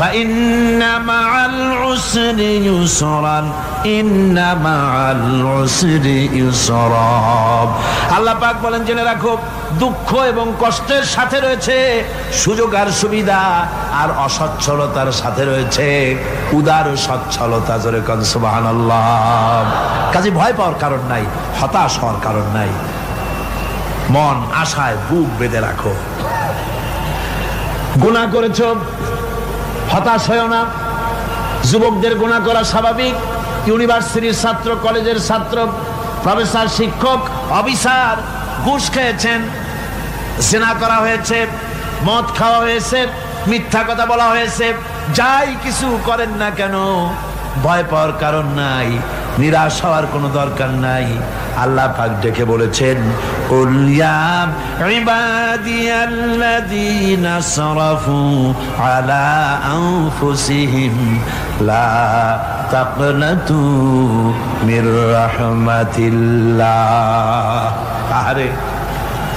ফাইন্না মাআল উসরি ইউসরান ইন্না মাআল উসরি ইউসরা। আল্লাহ পাক বলেন জেনে রাখো, দুঃখ এবং কষ্টের সাথে রয়েছে সুযোগ আর সুবিধা, আর অসচ্ছলতার সাথে রয়েছে উদার সচ্ছলতা। জোরে কোন সুবহানাল্লাহ। কাজে ভয় পাওয়ার কারণ নাই, হতাশ হওয়ার কারণ নাই। মন আশায় বুক বেঁধে রাখো। গুনাহ করেছো, হতাশ হয়ো না। যুবকদের গুনাহ করা স্বাভাবিক। ইউনিভার্সিটির ছাত্র, কলেজের ছাত্র, প্রফেসর, শিক্ষক, অফিসার ঘুষ খেয়েছেন, জিনা করা হয়েছে, মদ খাওয়া হয়েছে, মিথ্যা কথা বলা হয়েছে, যাই কিছু করেন না কেন ভয় পাওয়ার কারণ নাই, নিরাশ হওয়ার কোনো দরকার নাই। আল্লাহ পাক ডেকে বলেছেন, কুল ইয়া ইবাদিয়াল্লাযীনা আসরাফু আলা আনফুসিহিম লা তাকনাতু মির রাহমাতিল্লাহ। আরে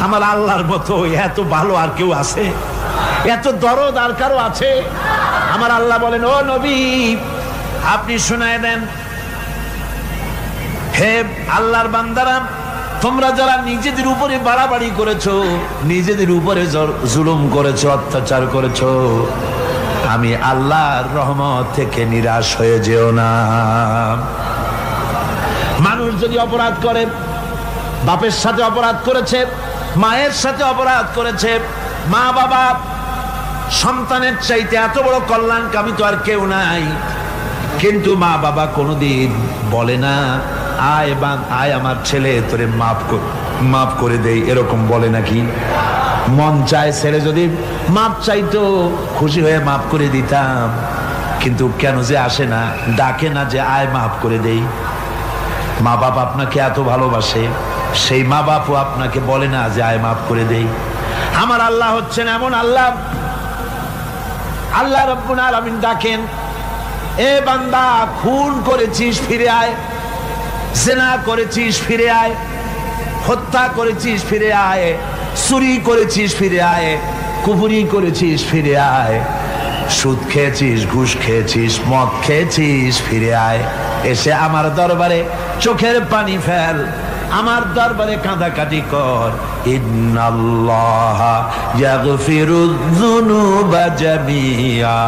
আমার আল্লাহর মতো এত ভালো আর কেউ আছে? এত দরদ আর কারো আছে? আমার আল্লাহ বলেন, ও নবী আপনি শুনায় দেন, হে আল্লাহর বান্দারা, তোমরা যারা নিজেদের উপরে বাড়াবাড়ি করেছো, নিজেদের উপরে জুলুম করেছো, অত্যাচার করেছো, আমি আল্লাহর রহমত থেকে নিরাশ হয়ে যেও না। মানুষ যদি অপরাধ করে, বাপের সাথে অপরাধ করেছে, মায়ের সাথে অপরাধ করেছে, মা বাবা সন্তানের চাইতে এত বড় কল্যাণকামী তো আর কেউ নাই, কিন্তু মা বাবা কোনোদিন বলে না আয় আমার ছেলে তোরে মাফ করে দেই, এরকম বলে নাকি? মন চায় ছেলে যদি মাপ চাইতো খুশি হয়ে মাফ করে দিতাম, কিন্তু কেন যে আসে না, ডাকে না যে আয় মাফ করে দেই। মা বাপ আপনাকে এত ভালোবাসে, সেই মা বাপও আপনাকে বলে না যে আয় মাফ করে দেই। আমার আল্লাহ হচ্ছেন এমন আল্লাহ, আল্লাহ রাব্বুল আলামিন ডাকেন, এ বান্দা খুন করেছিস ফিরে আয়, জিনা করেছিস ফিরে আয়, হত্যা করেছিস ফিরে আয়, চুরি করেছিস ফিরে আয়, কুফরি করেছিস ফিরে আয়, সুদ খেয়েছিস, ঘুষ খেয়েছিস, মদ খেয়েছিস ফিরে আয়, এসে আমার দরবারে চোখের পানি ফেল, আমার দরবারে কাঁদাকাটি কর। ইন্নাল্লাহা ইয়াগফিরুয যুনুবা জামিআ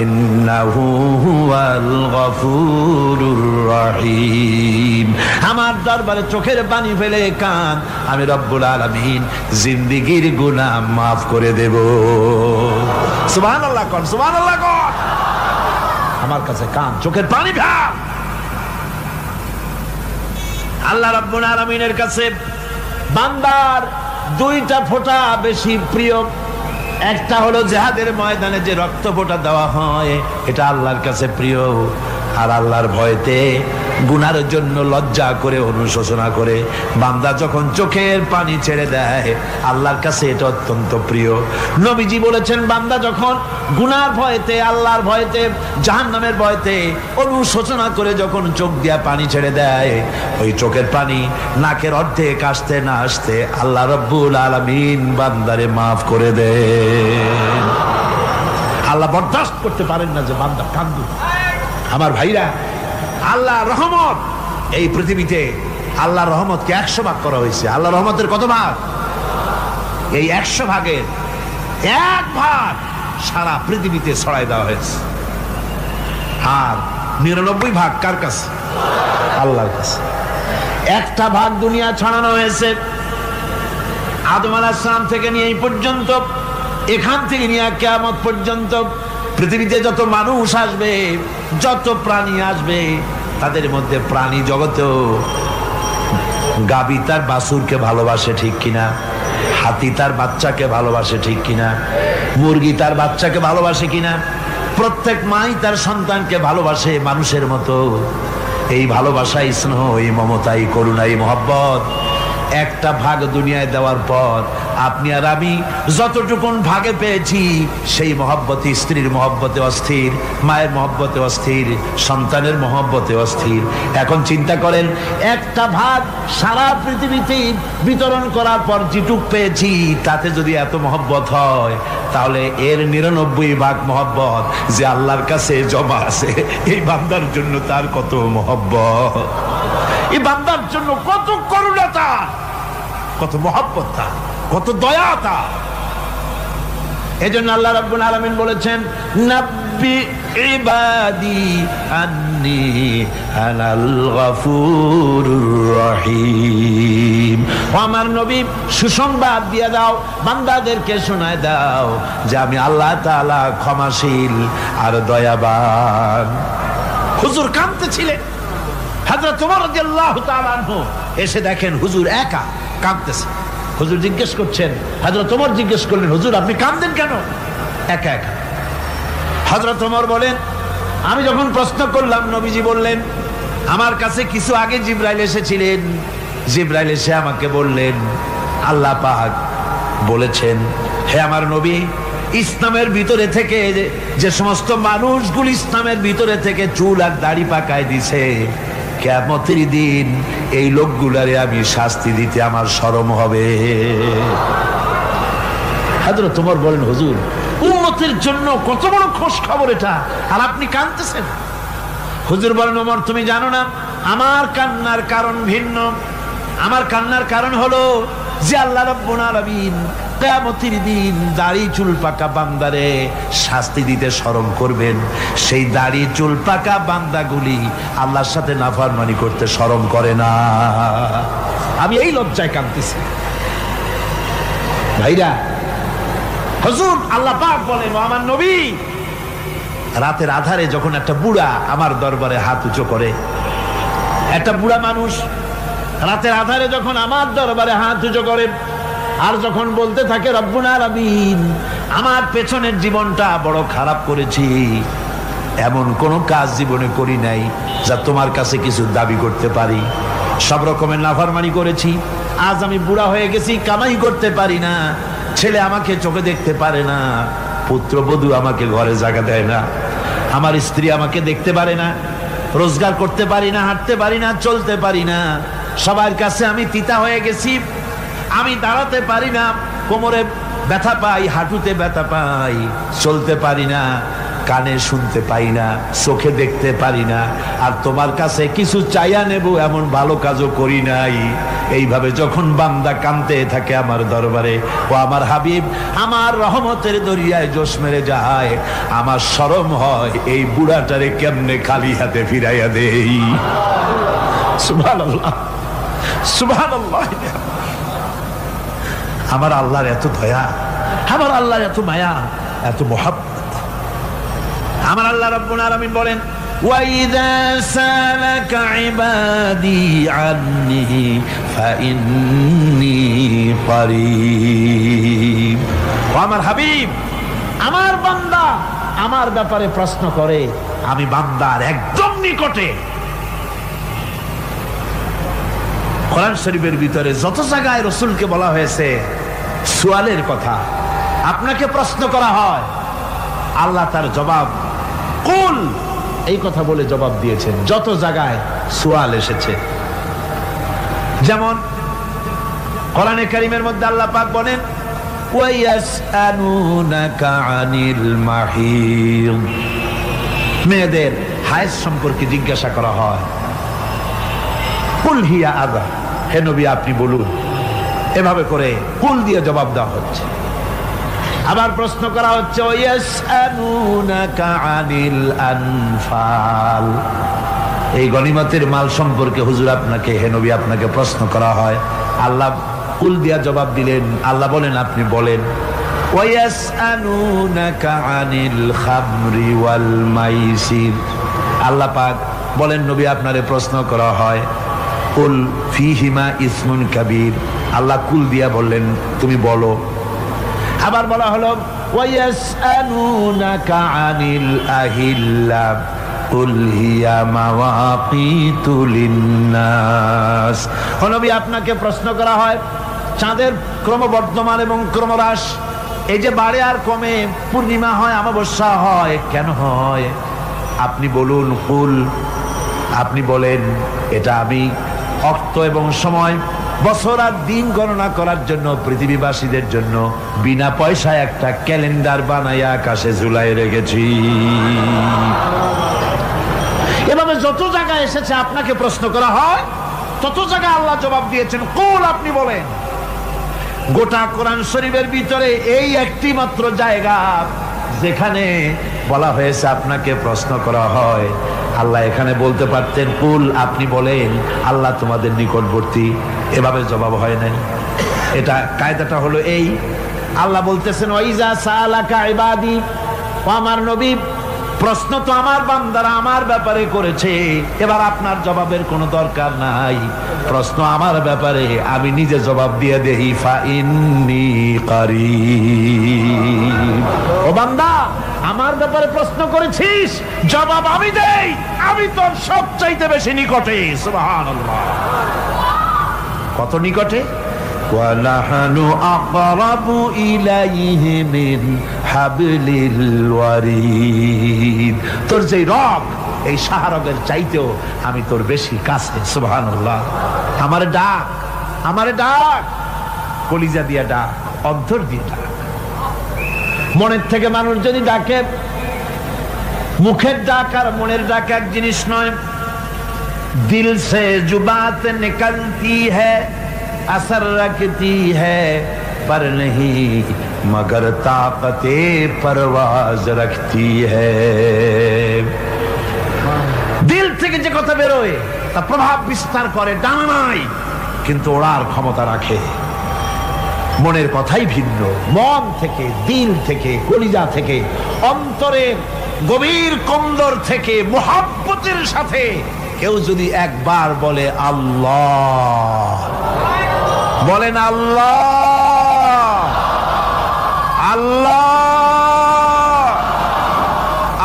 ইন্নাহু হুয়াল গফুরুর রহিম। আমার দরবারে চোখের পানি ফেলে কাঁদ, আমি রব্বুল আলামিন জিন্দেগীর গুনাহ মাফ করে দেব। সুবহানাল্লাহ কর, সুবহানাল্লাহ কর। আমার কাছে কাঁদ, চোখের পানি ফেল। আল্লাহ রাব্বুল আলামিনের কাছে বান্দার দুইটা ফোঁটা বেশি প্রিয়। একটা হলো জিহাদের ময়দানে যে রক্ত ফোঁটা দেওয়া হয়, এটা আল্লাহর কাছে প্রিয়। আর আল্লাহর ভয়তে গুনার জন্য লজ্জা করে, অনুশোচনা করে বান্দা যখন চোখের পানি ছেড়ে দেয়, আল্লাহর কাছে এটা অত্যন্ত প্রিয়। নবীজি বলেছেন, বান্দা যখন গুনার ভয়তে, আল্লাহর ভয়তে, জাহান্নামের ভয়তে অনুশোচনা করে যখন চোখ দিয়া পানি ছেড়ে দেয়, ওই চোখের পানি নাকের অর্ধেক আসতে না আসতে আল্লাহ রাব্বুল আলামিন বান্দারে মাফ করে দেন। আল্লাহ বরদাস্ত করতে পারেন না যে বান্দা কান্দু। আমার ভাইরা, আল্লাহ রহমত, এই পৃথিবীতে আল্লাহর রহমতকে 100 ভাগ করা হয়েছে। আল্লাহ রহমতের কত ভাগ? এই 100 ভাগের 1 ভাগ সারা পৃথিবীতে ছড়াই দেওয়া হয়েছে। আর 99 ভাগ কার কাছে? আল্লাহর কাছে। 1টা ভাগ দুনিয়া ছড়ানো হয়েছে আদম আলাইহিস সালাম থেকে নিয়ে এই পর্যন্ত, এখান থেকে নিয়ে কিয়ামত পর্যন্ত পৃথিবীতে যত মানুষ আসবে, যত প্রাণী আসবে, তাদের মধ্যে প্রাণী জগতেও গাভী তার বাছুরকে ভালোবাসে ঠিক কিনা, হাতি তার বাচ্চাকে ভালোবাসে ঠিক কিনা, মুরগি তার বাচ্চাকে ভালোবাসে কিনা, প্রত্যেক মাই তার সন্তানকে ভালোবাসে মানুষের মতো। এই ভালোবাসা, স্নেহ, এই মমতা, এই করুণা, এই মহব্বত 1টা ভাগ দুনিয়ায় দেওয়ার পর আপনি আর আমি যতটুকুন ভাগে পেয়েছি সেই মহব্বতে, স্ত্রীর মহব্বতে অস্থির, মায়ের মহব্বতে অস্থির, সন্তানের মহব্বতে অস্থির। এখন চিন্তা করেন, একটা ভাগ সারা পৃথিবীতে বিতরণ করার পর যেটুক পেয়েছি তাতে যদি এত মহব্বত হয়, তাহলে এর 99 ভাগ মহব্বত যে আল্লাহর কাছে জমা আছে, এই বান্দার জন্য তার কত মহব্বত, এই বান্দার জন্য কত করুণা তার, কত মহব্বত তার, কত দয়া তার। এজন্য আল্লাহ রাব্বুল আলামিন বলেছেন, নাব্বি ইবাদি আন্নী আনাল গফুরুর রহিম। ও আমার নবী, সুসংবাদ দিয়ে দাও, বান্দাদেরকে শোনায় দাও যে আমি আল্লাহ তাআলা ক্ষমাশীল আর দয়াবান। হুজুর কাঁদতেছিলেন, হযরত ওমর রাদিয়াল্লাহু তাআলা আনহু এসে দেখেন হুজুর একা কাঁদতেছে। হুজুর জিজ্ঞেস করছেন, হযরত ওমর জিজ্ঞেস করলেন, হুজুর আপনি কাঁদেন কেন একা একা? হযরত ওমর বলেন, আমি যখন প্রশ্ন করলাম নবীজি বললেন, আমার কাছে কিছু আগে জিবরাইল এসেছিলেন, জিবরাইল এসে আমাকে বললেন আল্লাহ পাক বলেছেন, হে আমার নবী, ইসলামের ভিতরে থেকে যে সমস্ত মানুষগুলো ইসলামের ভিতরে থেকে চুল আর দাড়ি পাকায় দিছে, কিয়ামতের দিন এই লোকগুলারে আমি শাস্তি দিতে আমার শরম হবে। হযরত ওমর বলেন, হুজুর উম্মতের জন্য কত বড় খোশ খবর এটা, আর আপনি কাঁদতেছেন। হুজুর বলেন, ওমর তুমি জানো না আমার কান্নার কারণ ভিন্ন। আমার কান্নার কারণ হলো যে আল্লাহ রাব্বুল আলামিন কিয়ামতের দিন দাড়ি চুল পাকা বান্দারে শাস্তি দিতে শরম করবেন, সেই দাড়ি চুল পাকা বান্দাগুলি আল্লাহর সাথে নাফরমানি করতে শরম করে না। আমি এই লজ্জায় কাঁদতেছি। ভাইরা, হুজুর আল্লাহ পাক বলেন, ও আমার নবী, রাতের আধারে যখন একটা বুড়া আমার দরবারে হাত উঁচু করে, একটা বুড়া মানুষ রাতের আধারে যখন আমার দরবারে হাত উঁচু করে আর যখন বলতে থাকে, রব্বুল আলামিন আমার পেছনের জীবনটা বড় খারাপ করেছি, এমন কোনো কাজ জীবনে করি নাই যা তোমার কাছে কিছু দাবি করতে পারি, সব রকমের নাফরমানি করেছি, আজ আমি বুড়া হয়ে গেছি, কামাই করতে পারি না, ছেলে আমাকে চোখে দেখতে পারে না, পুত্রবধূ আমাকে ঘরে জায়গা দেয় না, আমার স্ত্রী আমাকে দেখতে পারে না, রোজগার করতে পারি না, হাঁটতে পারি না, চলতে পারি না, সবার কাছে আমি তিতা হয়ে গেছি, আমি দাঁড়াতে পারি না, কোমরে ব্যথা পাই, হাঁটুতে ব্যথা পাই, চলতে পারি না, কানে শুনতে পাই না, চোখে দেখতে পারি না, আর তোমার কাছে কিছু চাইয়া নেব এমন ভালো কাজও করি নাই। এইভাবে যখন বান্দা কাঁদতে থাকে আমার দরবারে, ও আমার হাবিব আমার রহমতের দরিয়ায় জোশ মেরে যায়, আমার শরম হয় এই বুড়াটারে কেমনে খালি হাতে ফিরাইয়া দেই। সুবহানাল্লাহ, সুবহানাল্লাহ। আমার আল্লাহর এত দয়া, আমার আল্লাহর এত মায়া, এত মহব্বত। আমার আল্লাহ রাব্বুল আলামিন বলেন, ওয়াইযা সালাকা ইবাদি আন্নী ফাইন্নী করিব। ও আমার হাবিব, আমার বান্দা আমার ব্যাপারে প্রশ্ন করে, আমি বান্দার একদম নিকটে। কোরআন শরীফের ভিতরে যত জায়গায় রাসূলকে বলা হয়েছে সুয়ালের কথা, আপনাকে প্রশ্ন করা হয়, আল্লাহ তার জবাব কুল এই কথা বলে জবাব দিয়েছেন। যত জায়গায় সুয়াল এসেছে, যেমন কোরআনে কারীমের মধ্যে আল্লাহ পাক বলেন, ওয়ায়াসআলুনাকা আনিল মাহিদ, মেয়েদের হায়েজ সম্পর্কে জিজ্ঞাসা করা হয়, কুল হিয়া আযা, হে নবী আপনি বলুন। এভাবে করে কুল দিয়ে জবাব দেওয়া হচ্ছে। আবার প্রশ্ন করা হচ্ছে, ওয়ায়াসআলুনাকা আনিল আনফাল, এই গনিমতের মাল সম্পর্কে হুজুর আপনাকে, হে নবী আপনাকে প্রশ্ন করা হয়। আল্লাহ কুল দিয়া জবাব দিলেন, আল্লাহ বলেন আপনি বলেন। ওয়ায়াসআলুনাকা আনিল খামরি ওয়াল মাইসির, আল্লাহ পাক বলেন নবী আপনারে প্রশ্ন করা হয়, কুল ফীহিমা ইসমুন কাবীর, আল্লাহ কুল দিয়া বললেন তুমি বলো। আবার বলা হলো, ওয়ায়াসআলুনাকা আনিল আহিল্লা কুল হিয়া মাওয়াকিতু লিন্নাস, ও নবী আপনাকে প্রশ্ন করা হয় চাঁদের ক্রমবর্ধমান এবং ক্রমহ্রাস, এই যে বাড়ে আর কমে, পূর্ণিমা হয়, অমাবস্যা হয়, কেন হয়? আপনি বলুন। কুল, আপনি বলেন। এটা আমি অর্থ এবং সময়, বছর আর দিন গণনা করার জন্য পৃথিবীবাসীদের জন্য বিনা পয়সায় একটা ক্যালেন্ডার বানাইয়া আকাশে ঝুলাই রেখেছি। এভাবে যত জায়গায় এসেছে আপনাকে প্রশ্ন করা হয়, তত জায়গায় আল্লাহ জবাব দিয়েছেন। কুল, আপনি বলেন। গোটা কোরআন শরীফের ভিতরে এই একটি মাত্র জায়গা যেখানে বলা হয়েছে আপনাকে প্রশ্ন করা হয়। আল্লাহ এখানে বলতে পারতেন কুল, আপনি বলেন, আল্লাহ তোমাদের নিকটবর্তী, এভাবে জবাব হয় নাই। এটা কায়দাটা হলো এই, আল্লাহ বলতেছেন ওয়াইজা সালাকা ইবাদি, ও আমার নবী, প্রশ্ন তো আমার বান্দারা আমার ব্যাপারে করেছে, এবার আপনার জবাবের কোনো দরকার নাই। প্রশ্ন আমার ব্যাপারে, আমি নিজে জবাব দিয়ে দেই। ফা ইন্নী কারীব, ও বান্দা, আমার ব্যাপারে প্রশ্ন করেছিস, জবাব আমি দেই, আমি তোর সবচাইতে বেশি নিকটে। সুবহানাল্লাহ, কত নিকটে? وَنَحْنُ أَقْرَبُ إِلَيْهِ مِنْ حَبْلِ الْوَرِيدِ, তোর যে রগ, এই শাহরগের চাইতেও আমি তোর বেশি কাছে। সুবহানাল্লাহ, আমারে ডাক, আমারে ডাক, কলিজা দিয়া ডাক, অন্তর দিয়ে ডাক। মনের থেকে মানুষ যদি ডাকে, মুখের ডাক আর মনের ডাক এক জিনিস নয়। দিল সে জুবাত নিকলতি হ্যায়, असर रखती है पर नहीं मगर ताकते परवाज रखती है। দিল থেকে যে কথা বেরোয় তা প্রভাব বিস্তার করে, ডানা নাই কিন্তু ওড়ার ক্ষমতা রাখে। মনের কথাই ভিন্ন। মন থেকে, দিল থেকে, কলিজা থেকে, অন্তরের গভীর কন্দর থেকে মুহাব্বতের সাথে কেউ যদি একবার বলে আল্লাহ, বলেন আল্লাহ, আল্লাহ,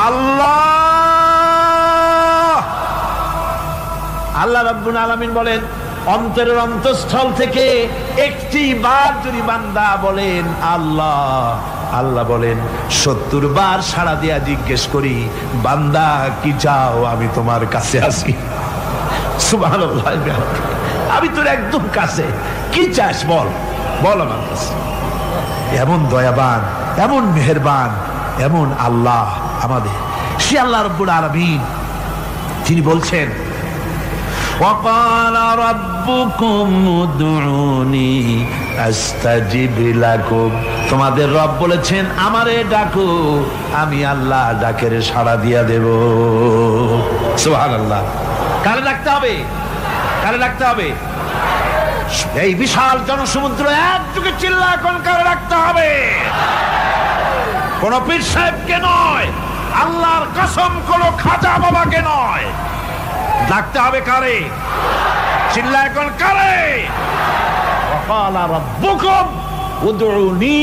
আল্লাহ, আল্লাহ রাব্বুল আলামিন বলেন, অন্তরের অন্তঃস্থল থেকে একটি বার যদি বান্দা বলেন আল্লাহ, আল্লাহ বলেন 70 বার সাড়া দিয়া জিজ্ঞেস করি, বান্দা কি চাও, আমি তোমার কাছে আছি। সুবহানাল্লাহ, আমি তোর একদম কাছে, কি চাস বল, বল আমার কাছে। এমন দয়াবান, এমন মেহেরবান, এমন আল্লাহ আমাদের। সে আল্লাহ রাব্বুল আলামিন, তিনি বলছেন وَقَالَ رَبُّكُمْ উদউনি আস্তাজিব লাকুম, তোমাদের রব বলেছেন আমারে ডাকো, আমি আল্লাহ ডাকের সাড়া দিয়া দেব। সুবহানাল্লাহ, কারে ডাকতে হবে? কারে ডাকতে হবে? এই বিশাল জনসমুদ্র একযোগে চিল্লা এখন কারে ডাকতে হবে? কোন পীর সাহেবকে নয়, আল্লাহর কসম কোন খাজা বাবাকে নয়, ডাকতে হবে কারে? চিল্লা এখন কারে? ওয়াকালা রাব্বুকুম উদউনি,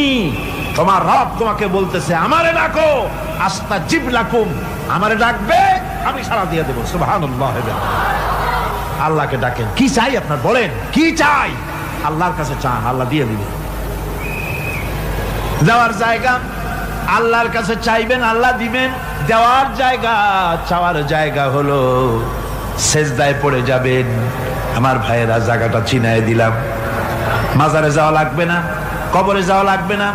তোমার রব তোমাকে বলতেছে আমারে ডাকো, আস্তাজিব লাকুম, আমারে ডাকবে আমি সাড়া দিয়ে দেব। সুবহানাল্লাহ, আল্লাহকে ডাকেন। কি চাই আপনার, বলেন কি চাই? আল্লাহর কাছে চান, আল্লাহ দিয়ে দিবেন। দেওয়ার জায়গা আল্লাহর কাছে চাইবেন, আল্লাহ দিবেন। দেওয়ার জায়গা, চাওয়ার জায়গা হলো সেজদায় পড়ে যাবেন। আমার ভাইয়েরা, জায়গাটা চিনায় দিলাম। মাজারে যাওয়া লাগবে না, কবরে যাওয়া লাগবে না।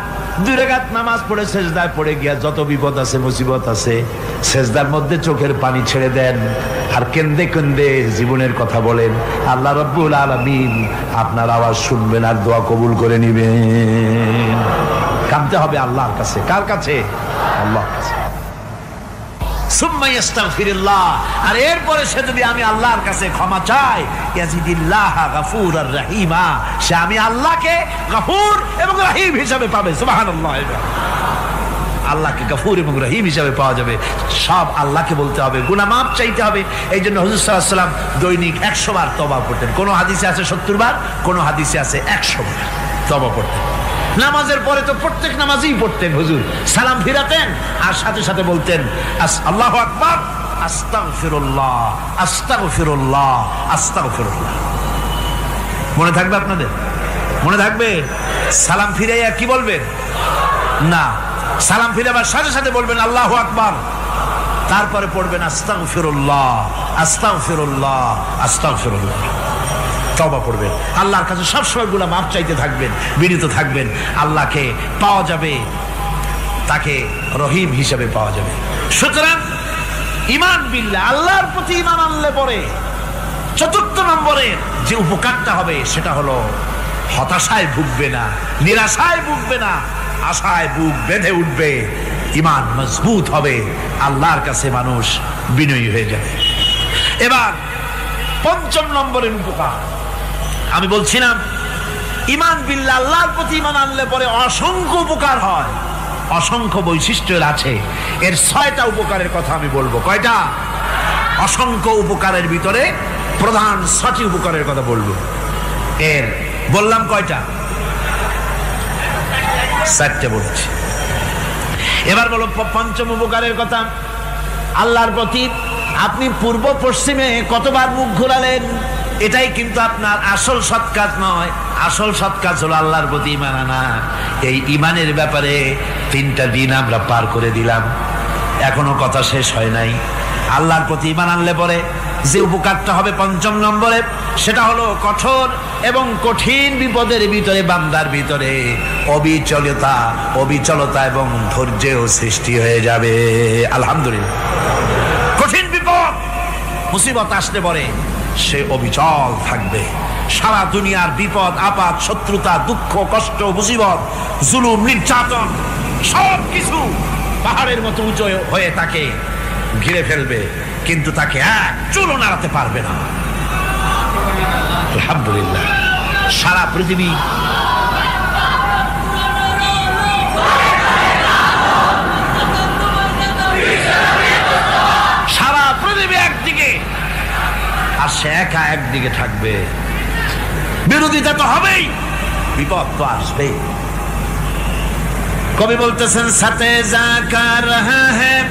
2 রাকাত নামাজ পড়ে সেজদায় পড়ে গিয়া যত বিপদ আছে, মুসিবত আছে, সেজদার মধ্যে চোখের পানি ছেড়ে দেন আর কেন্দে কেন্দে জীবনের কথা বলেন। আল্লাহ রাব্বুল আলামিন আপনার আওয়াজ শুনবেন আর দোয়া কবুল করে নিবেন। কাঁদতে হবে আল্লাহর কাছে। কার কাছে? আল্লাহর কাছে। সুম্মা ইস্তাগফিরুল্লাহ, আর এরপরে সে যদি আমি আল্লাহর কাছে ক্ষমা চাই, ইয়াজিদিল্লাহ গফুরার রহিমা, সে আমি আল্লাহকে গফুর এবং রহিম হিসাবে পাবে। সুবহানাল্লাহ, আল্লাহকে গফুর এবং রহিম হিসাবে পাওয়া যাবে। সব আল্লাহকে বলতে হবে, গুনাহ মাফ চাইতে হবে। এই জন্য হুজুর সাল্লাল্লাহু আলাইহি ওয়াসাল্লাম দৈনিক 100 বার তওবা করতেন। কোন হাদিসে আছে 70 বার, কোন হাদিসে আছে 100 বার তওবা করতেন। নামাজের পরে তো প্রত্যেক নামাজই পড়তেন হুজুর, সালাম ফিরাতেন আর সাথে সাথে বলতেন আল্লাহু আকবার, আস্তাগফিরুল্লাহ, আস্তাগফিরুল্লাহ, আস্তাগফিরুল্লাহ। মনে থাকবে আপনাদের? মনে থাকবে? সালাম ফিরাইয়া কি বলবেন? না, সালাম ফিরাবার সাথে সাথে বলবেন আল্লাহু আকবার, তারপরে পড়বেন আস্তাগফিরুল্লাহ আস্তাগফিরুল্লাহ আস্তাগফিরুল্লাহ, তওবা পড়বেন। আল্লাহর কাছে সবসময় গুনাহ মাফ চাইতে থাকবেন, বিনীত থাকবেন। আল্লাহকে পাওয়া যাবে, তাকে রহিম হিসেবে পাওয়া যাবে। সুতরাং ঈমান বিল্লাহ, আল্লাহর প্রতি ঈমান আনলে পরে চতুর্থ নম্বরের যে উপকারটা হবে সেটা হলো হতাশায় ভুগবে না, নিরাশায় ভুগবে না, আশায় বুক বেঁধে উঠবে, ঈমান মজবুত হবে, আল্লাহর কাছে মানুষ বিনয়ী হয়ে যাবে। এবার পঞ্চম নম্বরের উপকার আমি বলছিলাম, ঈমান বিল্লাহ, আল্লাহর প্রতি ঈমান আনলে পরে অসংখ্য উপকার হয়, অসংখ্য বৈশিষ্ট্য আছে। এর 6টা উপকারের কথা আমি বলবো। কয়টা? অসংখ্য উপকারের ভিতরে প্রধান 6টি উপকারের কথা বলবো। এর বললাম কয়টা? 4টে বলছি। এবার বলো পঞ্চম উপকারের কথা। আল্লাহর প্রতি আপনি পূর্ব পশ্চিমে কতবার মুখ ঘোরালেন, এটাই কিন্তু আপনার আসল সৎ কাজ নয়। আসল সৎ কাজ হলো আল্লাহর প্রতি ঈমান আনা। এই ঈমানের ব্যাপারে 3টা দিন আমরা পার করে দিলাম, এখনো কথা শেষ হয় নাই। আল্লাহর প্রতি ঈমান আনলে পরে যে উপকারটা হবে পঞ্চম নম্বরে, সেটা হলো কঠোর এবং কঠিন বিপদের ভিতরে বান্দার ভিতরে অবিচলতা এবং ধৈর্যের সৃষ্টি হয়ে যাবে। আলহামদুলিল্লাহ। কঠিন বিপদ মুসিবত আসলে পরে সে অবিচল থাকবে। সারা দুনিয়ার বিপদ আপদ, শত্রুতা, দুঃখ, কষ্ট, মুসিবত, জুলুম, নির্যাতন সবকিছু পাহাড়ের মতো উঁচু হয়ে তাকে ঘিরে ফেলবে, কিন্তু তাকে এক চুলও নাড়াতে পারবে না। আলহামদুলিল্লাহ। সারা পৃথিবী একদিকে আর সে একা একদিকে থাকবে। বিরোধিতা তো হবেই, বিপদ তো আসবে। কবি বলতেছেন, সাথে জাকা রহা হ্যায়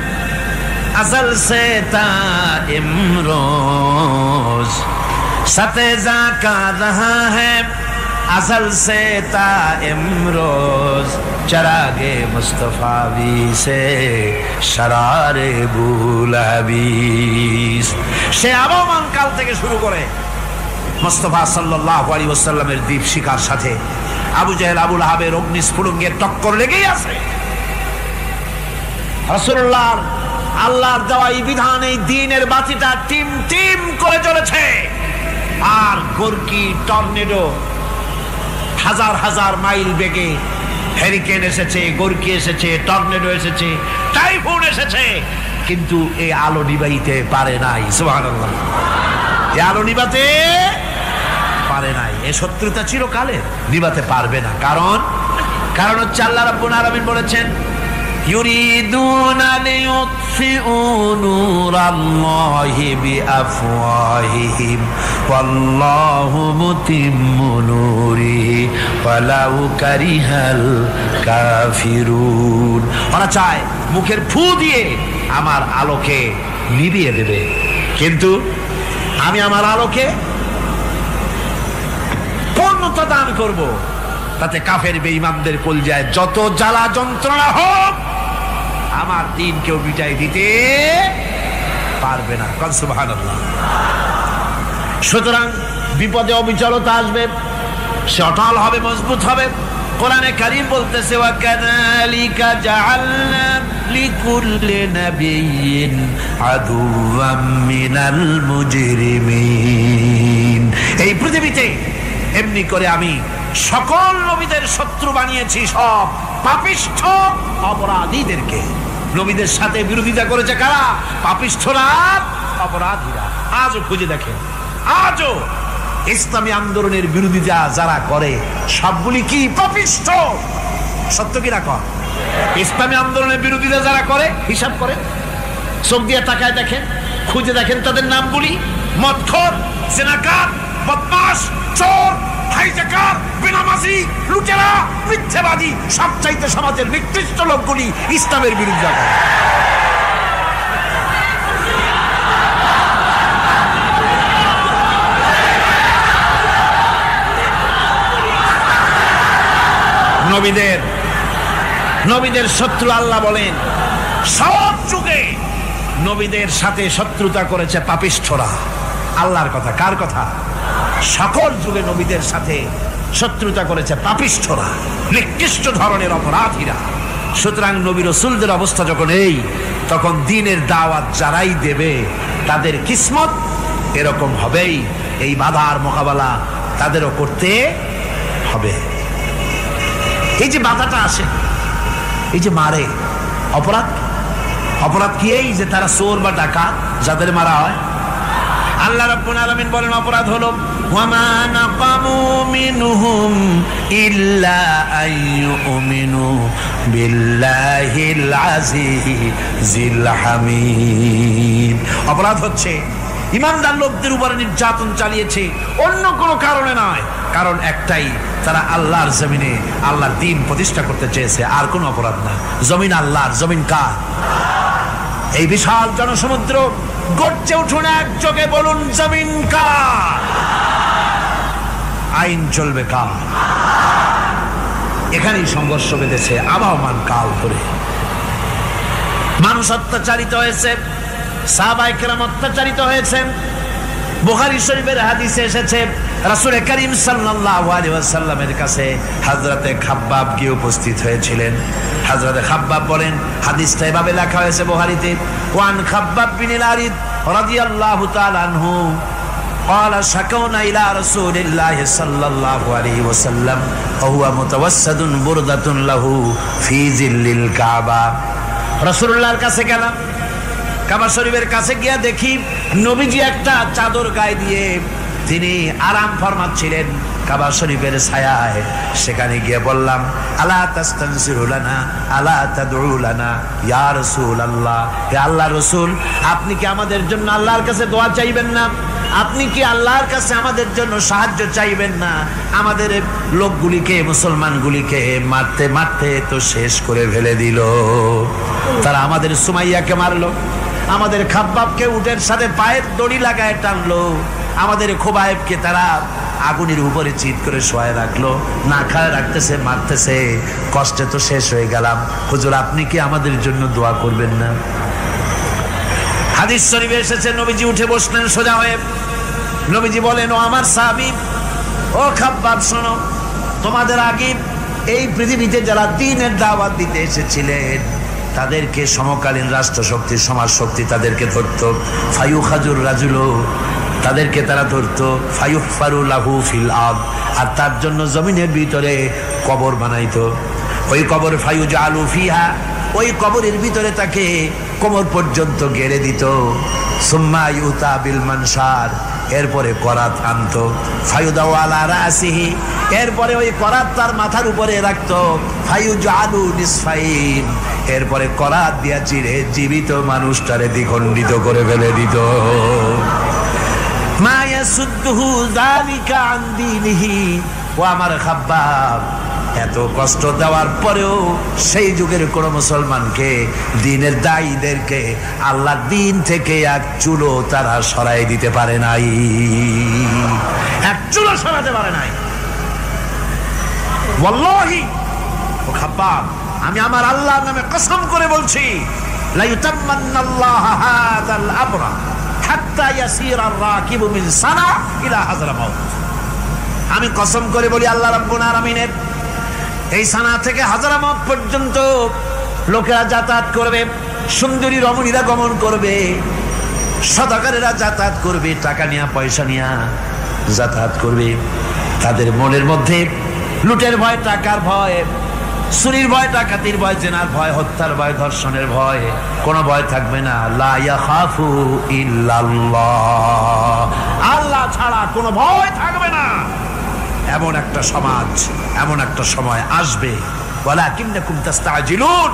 अज़ल से ता इमरोज, साथे जाका रहा है अज़ल से ता इमरोज, चरागे मुस्तफावी से शरारे बुलाबीस। সে আবহমান কাল থেকে শুরু করে মুস্তাফা সাল্লাল্লাহু আলাইহি ওয়াসাল্লামের দীপ শিখার সাথে আবু জাহেল, আবু লাহাবের অগ্নিস্ফুলিঙ্গের টক্কর লেগেই আছে। রাসূলুল্লাহ আল্লাহর দেওয়া এই বিধান, এই দ্বীনের বাতিটা টিম টিম করে চলেছে। আর গর্কি, টর্নেডো, হাজার হাজার মাইল বেগে হেরিকেন এসেছে, গর্কি এসেছে, টর্নেডো এসেছে, টাইফুন এসেছে, কিন্তু এই আলো নিবাইতে পারে নাই। সুবহানাল্লাহ। এই আলো নিবাতে পারে নাই। এই শত্রুতা চিরকালের, নিবাতে পারবে না। কারণ হচ্ছে আল্লাহ রাব্বুল আলামিন বলেছেন, ইউরিদুনা লিয়ুতফিউ নূরাল্লাহি বিআফওয়াহিহিম ওয়াল্লাহু মুতিম্মু নূরিহি ওয়ালাউ কারিহাল কাফিরুন। ওরা চায় মুখের ফু দিয়ে আমার আলোকে নিভিয়ে দেবে, কিন্তু আমি আমার আলোকে পূর্ণতা দান করব। তাতে কাফের বেঈমানদের কলজায় যত জ্বালা যন্ত্রণা হোক, আমার দ্বীন কেউ মিটাই দিতে পারবে না। সুবহানাল্লাহ। সুতরাং বিপদে অবিচলতা আসবে, সে অটল হবে, মজবুত হবে। কোরআনে কারীম বলতেছে, ওয়া কাযালিকা জাআলনা লিকুল্লি নাবিয়্যিন আদুওয়াম মিনাল মুজরিমিন। এই পৃথিবীতে এমনি করে আমি সকল নবীদের শত্রু বানিয়েছি, সব পাপিষ্ঠ অপরাধীদেরকে। নবীদের সাথে বিরোধিতা করেছে কারা? পাপিষ্ঠরা, অপরাধীরা। আজও খুঁজে দেখেন, আজও ইসলামী আন্দোলনের বিরোধিতা যারা করে সবগুলি কি? পাপিষ্ঠ। সত্য কি না কর? ইসলামী আন্দোলনের বিরোধিতা যারা করে হিসাব করেন, চোখ দিয়ে তাকায় দেখেন, খুঁজে দেখেন তাদের নামগুলি। মদখোর, জিনাকার, বদমাশ, চোর, হাইজাকার, বেনামাজি, লুটেরা, মিথ্যাবাদী, সবচাইতে সমাজের নিকৃষ্ট লোকগুলি ইসলামের বিরুদ্ধে করে। নবীদের শত্রু আল্লাহ বলেন সব যুগে নবীদের সাথে শত্রুতা করেছে পাপিষ্ঠরা। আল্লাহর কথা, কার কথা? সকল যুগে নবীদের সাথে শত্রুতা করেছে পাপিষ্ঠরা, নিকৃষ্ট ধরনের অপরাধীরা। সুতরাং নবী রাসূলদের অবস্থা যখন এই, তখন দ্বীনের দাওয়াত যারাই দেবে তাদের কিসমত এরকম হবেই। এই বাধার মোকাবেলা তাদেরও করতে হবে। এই যে বাধাটা আসে, এই যে মারে, অপরাধ কি? এই যে তারা চোর বা ডাকাত যাদের মারা হয়। আল্লাহ রাব্বুল আলামিন বলেন অপরাধ হলো ওয়ামা নাকামু মিনহুম ইল্লা আইয়ুমিনু বিল্লাহিল আজিজিল হামিদ। অপরাধ হচ্ছে ইমানদার লোকদের উপরে নির্যাতন চালিয়েছে, অন্য কোনো কারণে নয়। কারণ একটাই, তারা আল্লাহর জমিনে আল্লাহর দ্বীন প্রতিষ্ঠা করতে চেয়েছে, আর কোনো অপরাধ না। জমিন আল্লাহর, জমিন কার? এই বিশাল জনসমুদ্র গর্জে উঠুন একযোগে, বলুন জমিন কার? আইন চলবে কার? এখানেই সংঘর্ষ বেঁধেছে আবহমান কাল ধরে। মানুষ অত্যাচারিত হয়েছে, সাহাবায়ে কেরাম অত্যাচারিত হয়েছেন। বুখারী শরীফের হাদিসে এসেছে রাসূল করিম সাল্লাল্লাহু আলাইহি ওয়াসাল্লামের কাছে হযরতে খাব্বাব গিয়ে উপস্থিত হয়েছিলেন। হযরতে খাব্বাব বলেন, হাদিসটা এভাবে লেখা হয়েছে বুখারীতে, ওয়ান খাব্বাব বিন আরিদ রাদিয়াল্লাহু তাআলা আনহু قال شكونا إلى رسول الله صلى الله عليه وسلم وهو متوسد بردة له في ظل الكعبة। রাসূলুল্লাহর কাছে গেলাম, কাবা শরীফের কাছে গিয়া দেখি নবীজি একটা চাদর গায়ে দিয়ে তিনি আরাম ফরমাচ্ছিলেন কাবা শরীফের ছায়ায়। সেখানে গিয়ে বললাম, আলা তাস্তানসিরু লানা আলা তাদউ লানা ইয়া রাসূলুল্লাহ, হে আল্লাহর রাসূল, আপনি কি আমাদের জন্য আল্লাহর কাছে দোয়া চাইবেন না? আপনি কি আল্লাহর কাছে আমাদের জন্য সাহায্য চাইবেন না? আমাদের লোকগুলিকে, মুসলমানগুলিকে মারতে মারতে তো শেষ করে ফেলে দিল। তারা আমাদের সুমাইয়াকে মারলো, আমাদের খাব্বাবকে উটের সাথে পায়ের দড়ি লাগায় টানলো, আমাদের খোবায়েবকে তারা আগুনের উপরে চিৎ করে শোয়ায় রাখলো, না খায় রাখতেছে, মারতেছে, কষ্টে তো শেষ হয়ে গেলাম। হুজুর, আপনি কি আমাদের জন্য দোয়া করবেন না? হাদিস শরীফে এসেছে নবীজি উঠে বসলেন সোজা হয়ে। নবীজি বলেন, ও আমার সাহাবী, ও খাব্বাব, শোনো, তোমাদের আগে এই পৃথিবীতে যারা দ্বীনের দাওয়াত দিতে এসেছিলেন তাদেরকে সমকালীন রাষ্ট্রশক্তি, সমাজ শক্তি তাদেরকে ধরতো। ফায়ুখাজুর রাজুলো, তাদেরকে তারা ধরতো। ফায়ুহফারু লাহু ফিল আরদ, আর তার জন্য জমিনের ভিতরে কবর বানাইতো। ওই কবর ফায়ুজালু ফিহা, ওই কবরের ভিতরে তাকে কোমর পর্যন্ত গেড়ে দিত। সুম্মা ইউতা বিল মানশার, এরপরে করাত আনতো। ফায়ুদাউ আলা রাসিহি, এরপরে ওই করাত তার মাথার উপরে রাখতো। ফায়ুজালু নিসফাইন, এরপরে করাত দিয়া চিরে জীবিত মানুষটারে দ্বিখণ্ডিত করে ফেলে দিত। মা ইয়াসুদ্দুহু যালিকা আন দীনিহি, ও আমার খাব্বাব, এত কষ্ট দেওয়ার পরেও সেই যুগের কোন মুসলমানকে, দ্বীনের দায়ীদেরকে আল্লাহর দ্বীন থেকে এক চুলো তারা সরাই দিতে পারে নাই, এক চুলো সরাতে পারে নাই। ওয়াল্লাহি, ও খাব্বাব, আমি আমার আল্লাহর নামে কসম করে বলছি, লা ইউতাম্মান্নাল্লাহু হাযাল আমরা হাত্তা ইয়াসিরা আর-রাকিবু মিন সানা ইলা হাযরামাউত। আমি কসম করে বলি, আল্লাহ রাব্বুল আলামিনের এই সানা থেকে হাযরামাউত পর্যন্ত লোকেরা যাতায়াত করবে, সুন্দরী রমণীরা গমন করবে, সদাগরেরা যাতায়াত করবে, টাকা নিয়া পয়সা নিয়া যাতায়াত করবে। তাদের মনের মধ্যে লুটের ভয়, টাকার ভয়, চুরির ভয়, ডাকাতির ভয়, জেনার ভয়, হত্যার ভয়, ধর্ষণের ভয়, কোনো ভয় থাকবে না। লা ইয়াখাফু ইল্লাল্লাহ, আল্লাহ ছাড়া কোনো ভয় থাকবে না। এমন একটা সমাজ, এমন একটা সময় আসবে। ওয়ালাকিন্নাকুম তাস্তাজিলুন,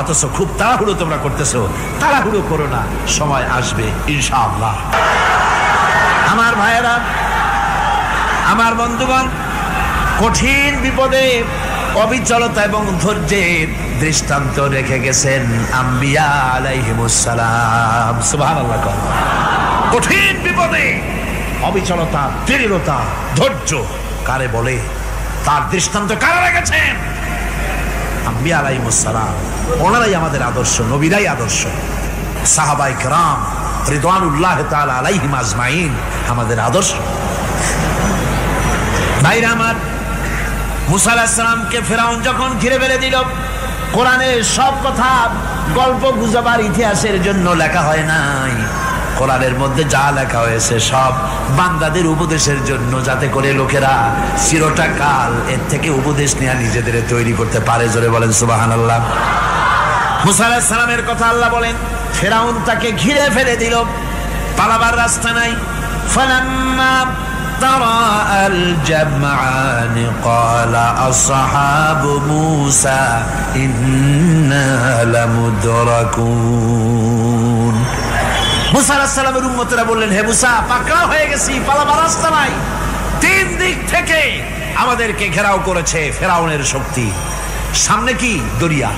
অথচ খুব তাড়াহুড়ো তোমরা করতেছো। তাড়াহুড়ো করো না, সময় আসবে ইনশাআল্লাহ। আমার ভাইয়েরা, আমার বন্ধুগণ, কঠিন বিপদে অবিচলতা এবং ধৈর্যের দৃষ্টান্ত রেখে গেছেন আম্বিয়া আলাইহিমুস সালাম। সুবহানাল্লাহ। কঠিন বিপদে অবিচলতা, দৃঢ়তা, ধৈর্য কারে বলে, তার দৃষ্টান্ত কারা রেখেছেন? আম্বিয়া আলাইহিস সালাম, ওনারাই আমাদের আদর্শ, নবীরাই আদর্শ। সাহাবায়ে কেরাম রিদওয়ানুল্লাহ তাআলা আলাইহিম আজমাইন আমাদের আদর্শ। ভাইরা আমার, মুসা আলাইহিস সালামকে ফেরাউন যখন ঘিরে ফেলে দিল, কোরআনের সব কথা গল্প গুজবার ইতিহাসের জন্য লেখা হয় নাই। কোরআনের মধ্যে যা লেখা হয়েছে সব বান্দাদের উপদেশের জন্য, যাতে করে লোকেরা চিরটা কাল এর থেকে উপদেশ নেওয়া নিজেদের তৈরি করতে পারে। জোরে বলেন সুবহানাল্লাহ। মুসা আলাইহিস সালামের কথা আল্লাহ বলেন, ফেরাউন তাকে ঘিরে ফেলে দিল, পালাবার রাস্তা নাই। ফালাম্মা ترى الجمعان قال أصحاب موسى إنا لمدركون। মুসা আলাইহিস সালামের উম্মতেরা বললেন, হে মুসা, পাকড়াও হয়ে গেছি, পালাবার রাস্তা নাই। তিন দিক থেকে আমাদেরকে ঘেরাও করেছে ফেরাউনের শক্তি। সামনে কি দরিয়া,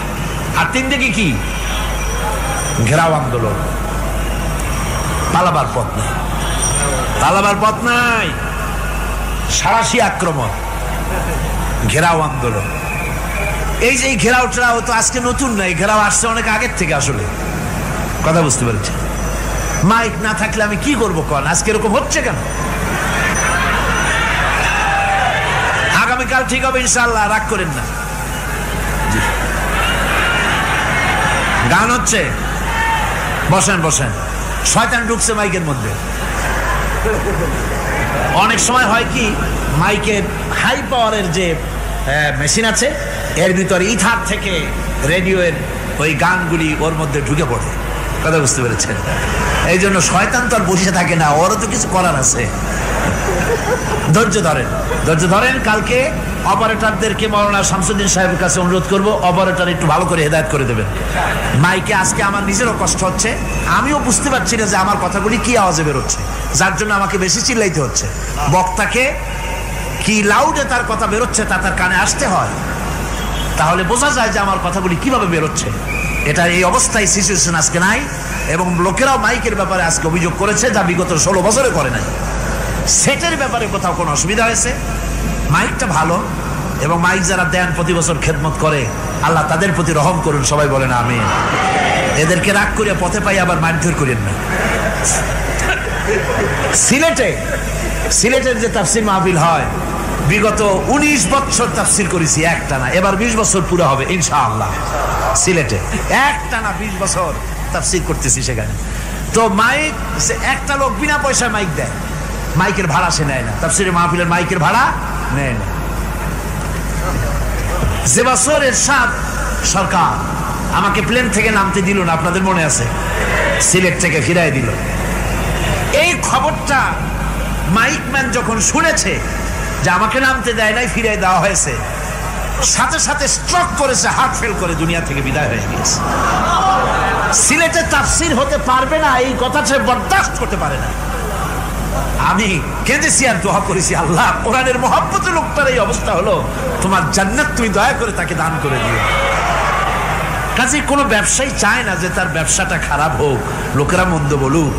আর তিন দিকে কি ঘেরাও আন্দোলন। পালাবার পথ নাই, পালাবার পথ নাই। সারাশি আক্রমণ, ঘেরাও আন্দোলন। এই যে ঘেরাও টেরাও তো আজকে নতুন নাই, ঘেরাও আসছে অনেক আগের থেকে। আসলে কথা বুঝতে পেরেছি। মাইক না থাকলে আমি কি করবো কোন? আজকে এরকম হচ্ছে কেন? আগামীকাল ঠিক হবে ইনশাআল্লাহ, রাগ করেন না। গান হচ্ছে, বসেন বসেন। শয়তান ঢুকছে মাইকের মধ্যে। অনেক সময় হয় কি, মাইকের হাই পাওয়ারের যে মেশিন আছে, এর ভিতরে ইথার থেকে রেডিওর ওই গানগুলি ওর মধ্যে ঢুকে পড়ে। কথা বুঝতে পেরেছেন? এই জন্য শয়তান তো আর বসে থাকে না, ওরও তো কিছু করার আছে। ধৈর্য ধরেন, ধৈর্য ধরেন। কালকে অপারেটরদেরকে মাওলানা শামসুদ্দিন সাহেবের কাছে অনুরোধ করব, অপারেটর একটু ভালো করে হেদায়েত করে দেবেন। মাইকে আজকে আমার নিজেরও কষ্ট হচ্ছে, আমিও বুঝতে পারছি না যে আমার কথাগুলি কি আওয়াজে বেরোচ্ছে, যার জন্য আমাকে বেশি চিল্লাইতে হচ্ছে। বক্তাকে কি লাউডে তার কথা বেরোচ্ছে তা তার কানে আসতে হয়, তাহলে বোঝা যায় যে আমার কথাগুলি কিভাবে বেরোচ্ছে। এটা এই অবস্থায় সিচুয়েশন আজকে নাই, এবং লোকেরাও মাইকের ব্যাপারে আজকে অভিযোগ করেছে, যা বিগত 16 বছরে করে নাই। সেটের ব্যাপারে কোথাও কোনো অসুবিধা হয়েছে? মাইকটা ভালো, এবং মাইক যারা দেন প্রতি বছর খেদমত করে, আল্লাহ তাদের প্রতি রহম করুন। সবাই বলেন আমিন। এদেরকে রাগ করে পথে পাই আবার মারধর করেন না। সিলেটের যে তাফসির মাহফিল হয়, বিগত 19 বছর তাফসির করেছি একটানা, এবার 20 বছর পুরো হবে ইনশাআল্লাহ। সিলেটে একটানা 20 বছর তাফসির করতেছি সেখানে। তো মাইক, একটা লোক বিনা পয়সায় মাইক দেয়, মাইকের ভাড়া সে নেয় না। তাফসিরের মাহফিলের মাইকের ভাড়া নেয় না। যে বছর এরশাদ সরকার আমাকে প্লেন থেকে নামতে দিল না, আপনাদের মনে আছে? সিলেট থেকে ফিরাই দিল। এই খবরটা মাইকম্যান যখন শুনেছে যে আমাকে নামতে দেয় নাই, ফিরাই দেওয়া হয়েছে, সাথে সাথে স্ট্রোক করেছে, হার্ট ফেল করে দুনিয়া থেকে বিদায় হয়ে গিয়েছে। সিলেটে তাফসির হতে পারবে না, এই কথা সে বরদাস্ত করতে পারে না। আমি কেঁদেছি আর দোয়া করেছি, আল্লাহ, কোরআনের মহব্বতের লোকটার এই অবস্থা হলো, তোমার জান্নাত তুমি দয়া করে তাকে দান করে দিও। কাজে কোনো ব্যবসায়ী চায় না যে তার ব্যবসাটা খারাপ হোক, লোকেরা মন্দ বলুক।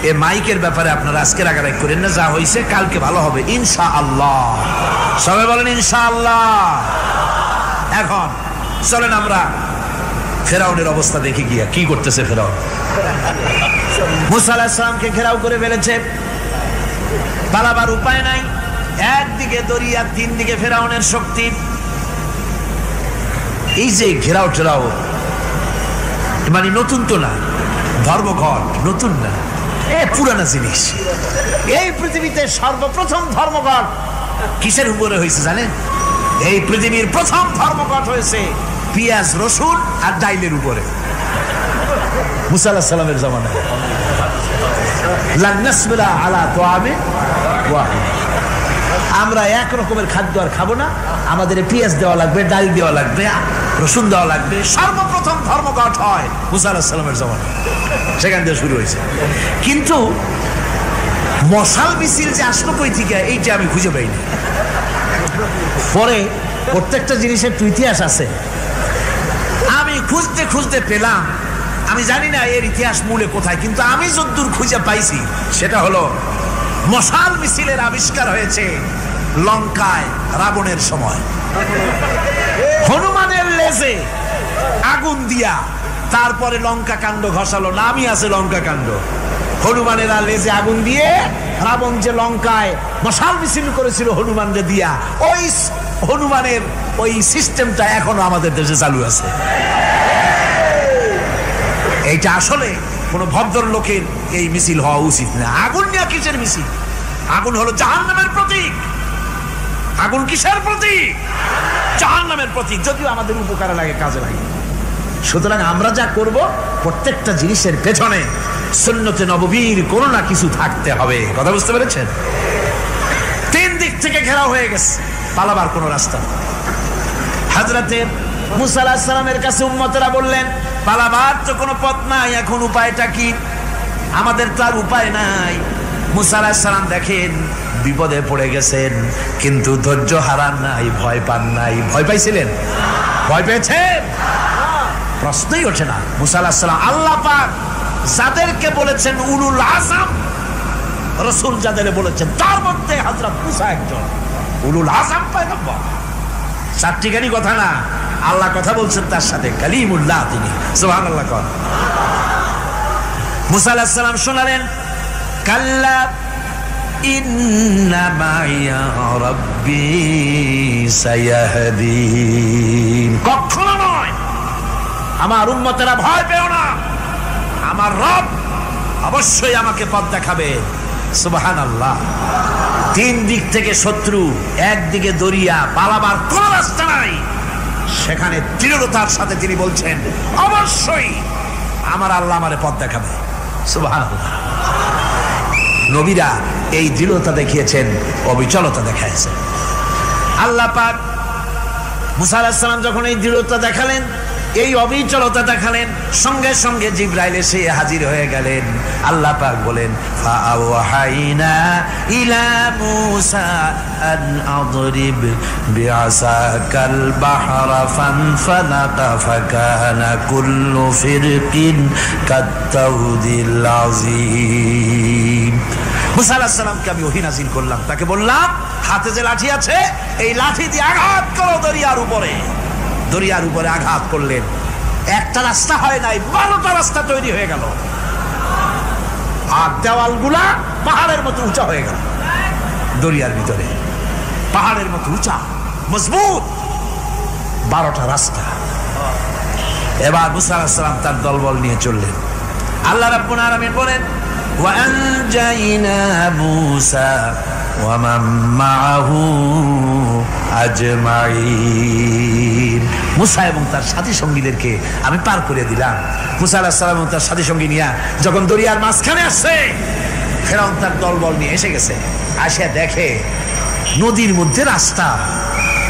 এ মাইকের ব্যাপারে আপনারা আজকে রাগারাগ করেন না, যা হয়েছে কালকে ভালো হবে ইনশাআল্লাহ। সবাই বলেন ইনশাআল্লাহ। এখন চলেন আমরা ফেরাউনের অবস্থা দেখি গিয়া কি করতেছে ফেরাউন। মুসা আলাইহিস সালামকে ঘেরাও করে ফেলেছে, পালাবার উপায় নাই। একদিকে দরিয়া, তিন দিকে ফেরাউনের শক্তি। এই যে ঘেরাও টেরাও মানে নতুন তো না, ধর্মঘট নতুন না, পুরানা জিনিস। এই পৃথিবীতে সর্বপ্রথম ধর্মঘট কিসের উপরে হয়েছে জানেন? এই পৃথিবীর প্রথম ধর্মঘট হয়েছে পেঁয়াজ, রসুন আর ডাইলের উপরে, মুসা আলাইহিস সালামের জামানায়। লান নাসবিরা আলা তাআমিন ওয়াহিদ, আমরা এক রকমের খাদ্য আর খাবো না, আমাদের পেঁয়াজ দেওয়া লাগবে, ডাল দেওয়া লাগবে, রসুন দেওয়া লাগবে। সর্বপ্রথম ধর্মঘট হয় মুসা আলাইহিস সালামের জামানায়, সেখান থেকে শুরু হয়েছে। কিন্তু মশাল মিছিল যে আসলো কই থেকে, এইটা আমি খুঁজে পাইনি। পরে প্রত্যেকটা জিনিসের তো ইতিহাস আছে, আমি খুঁজতে খুঁজতে পেলাম। আমি জানি না এর ইতিহাস মূলে কোথায়, কিন্তু আমি যতদূর খুঁজে পাইছি সেটা হলো মশাল মিছিলের আবিষ্কার হয়েছে লঙ্কায় রাবণের সময়। হনুমানের লেজে আগুন দিয়া তারপরে লঙ্কা কাণ্ড ঘষালো, নামই আছে লঙ্কা কাণ্ড। হনুমানের লেজে আগুন দিয়ে রাবণ যে লঙ্কায় মশাল মিছিল করেছিল হনুমানকে দিয়া, ওই হনুমানের ওই সিস্টেমটা এখনো আমাদের দেশে চালু আছে। এইটা আসলে কোন ভদ্র লোকের এই মিছিল হওয়া উচিত না। আগুন নিয়ে কিসের মিছিল? আগুন হলো জাহান্নামের প্রতীক। আগুন কিসের প্রতীক? জাহান্নামের প্রতীক। যদিও আমাদের উপকারে লাগে, কাজে লাগে। সুতরাং আমরা যা করব প্রত্যেকটা জিনিসের পেছনে সুন্নতে নববীর কোনো না কিছু থাকতে হবে। কথা বুঝতে পেরেছেন? তিন দিক থেকে ঘেরাও হয়ে গেছে, পালাবার কোনো রাস্তা নেই। হযরতে মুসা আলাইহিস সালামের কাছে উম্মতেরা বললেন, পালাবার তো কোনো পথ নাই, এখন উপায়টা কি? আমাদের তো আর উপায় নাই। মুসা আলাইহিস সালাম দেখেন বিপদে পড়ে গেছেন, কিন্তু ধৈর্য হারান নাই, ভয় পান নাই। ভয় পাইছিলেন? ভয় পেয়েছেন? প্রশ্নই ওঠে না। মুসা আলাইহিস সালাম আল্লাহ পাক যাদেরকে বলেছেন উলুল আযম, রাসূল যাদের বলেছেন তার মধ্যে হযরত মুসা একজন উলুল আযম পয়গম্বর। চারটিখানি কথা না, আল্লাহ কথা বলছেন তার সাথে, কালিমুল্লাহ তিনি। সুবহানাল্লাহ। কোন মুসা আলাইহিস সালাম শোনালেন, কাল্লা ইন্না মাইয়া রাব্বি সায়াহদিন। কখনো নয়, আমার উম্মতেরা ভয় পেও না, আমার রব অবশ্যই আমাকে পথ দেখাবে। সুবহানাল্লাহ। তিন দিক থেকে শত্রু, একদিকে দরিয়া, পালাবার কোন রাস্তা নাই। সেখানে দৃঢ়তার সাথে তিনি বলছেন, অবশ্যই আমার আল্লাহ আমারে পথ দেখাবে। সুবহানাল্লাহ। নবীরা এই দৃঢ়তা দেখিয়েছেন, অবিচলতা দেখাইছেন। আল্লাহ পাক মুসা আলাইহিস সালাম যখন এই দৃঢ়তা দেখালেন, এই অবিচলতা দেখালেন, সঙ্গে সঙ্গে জিবরাইল এসে হাজির হয়ে গেলেন। আল্লাহ পাক বলেন, ফাআওহাইনা ইলা মূসা আন আদরিব বিআসাকাল বাহরা ফানফালাকা ফাকানা কুল্লু ফিরকিন কাত্তাউদিল আযীম। মুসা আলাইহিস সালামকে আমি ওহী নাযিল করলাম, তাকে বললাম হাতে যে লাঠি আছে এই লাঠি দিয়ে আঘাত করো দরিয়ার উপরে। দরিয়ার উপরে আঘাত করলেন, একটা রাস্তা হয় নাই, 12টা রাস্তা তৈরি হয়ে গেল। আর দেওয়ালগুলা পাহাড়ের মতো উঁচা হয়ে গেল। দরিয়ার ভিতরে পাহাড়ের মতো উঁচা মজবুত 12টা রাস্তা। এবার মুসা আলাইহিস সালাম তার দলবল নিয়ে চললেন। আল্লাহ রাব্বুল আলামিন বলেন, ওয়া আনজাইনা মূসা ওয়া মান মাআহু আজমাইন। মুসা এবং তার সাথী সঙ্গীদেরকে আমি পার করে দিলাম। মুসা আলাইহিস সালাম এবং তার সাথী সঙ্গী নিয়ে যখন দরিয়ার মাঝখানে আসছে, ফেরাউন তার দলবল নিয়ে এসে গেছে। আসিয়া দেখে নদীর মধ্যে রাস্তা।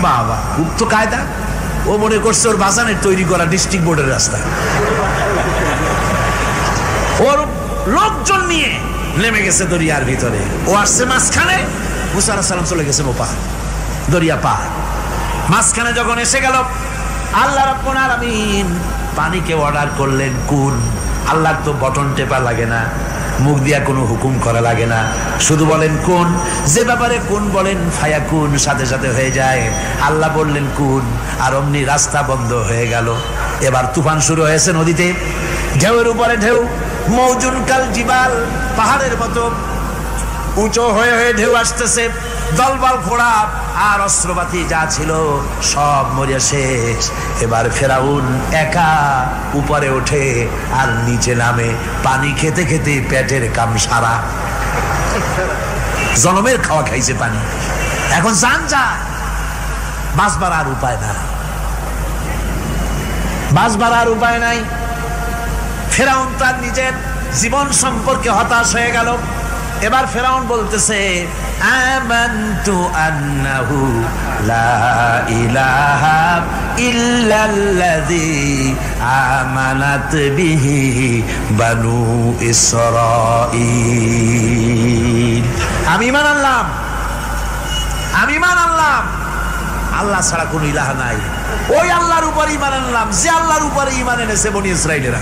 বাবা, খুব তো কায়দা। ও মনে করছে ওর বাজানের তৈরি করা ডিস্ট্রিক্ট বোর্ডের রাস্তা। ওর লোকজন নিয়ে নেমে গেছে দরিয়ার ভিতরে। ও আসছে মাঝখানে, মুসা আলাইহিস সালাম চলে গেছেন ওপার, দরিয়া পার। মাঝখানে যখন এসে গেল, আল্লাহ রাব্বুল আলামিন পানিকে অর্ডার করলেন কুন। আল্লাহর তো বটন টেপা লাগে না, মুখ দিয়া কোনো হুকুম করা লাগে না, শুধু বলেন কুন। যে ব্যাপারে কুন বলেন ফায়াকুন, সাথে সাথে হয়ে যায়। আল্লাহ বললেন কুন, আর অমনি রাস্তা বন্ধ হয়ে গেল। এবার তুফান শুরু হয়েছে নদীতে, ঢেউয়ের উপরে ঢেউ, মৌজুন কাল জিবাল, পাহাড়ের মতো উঁচু হয়ে হয়ে ঢেউ আসতেছে। দলবল ঘোড়া আর অস্ত্রপাতি যা ছিল সব মরিয়া শেষ। এবার ফেরাউন একা উপরে ওঠে আর নিচে নামে, পানি খেতে খেতে পেটের কাম সারা। জনমের খাওয়া খাইছে পানি, এখন জান যায়, বাঁচবার আর উপায় নাই, বাঁচবার আর উপায় নাই। ফেরাউন তার নিজের জীবন সম্পর্কে হতাশ হয়ে গেল। এবার ফেরাউন বলতেছে, আমানতু আন্নাহু লা ইলাহা ইল্লাল্লাযী আমানাত বিহি বানু ইসরাঈল। আমি ঈমান আনলাম, আমি ঈমান আনলাম আল্লাহ ছাড়া কোনো ইলাহ নাই। ওই আল্লাহর উপর ঈমান আনলাম যে আল্লাহর উপরে ঈমান এনেছে বনি ইসরাঈলেরা।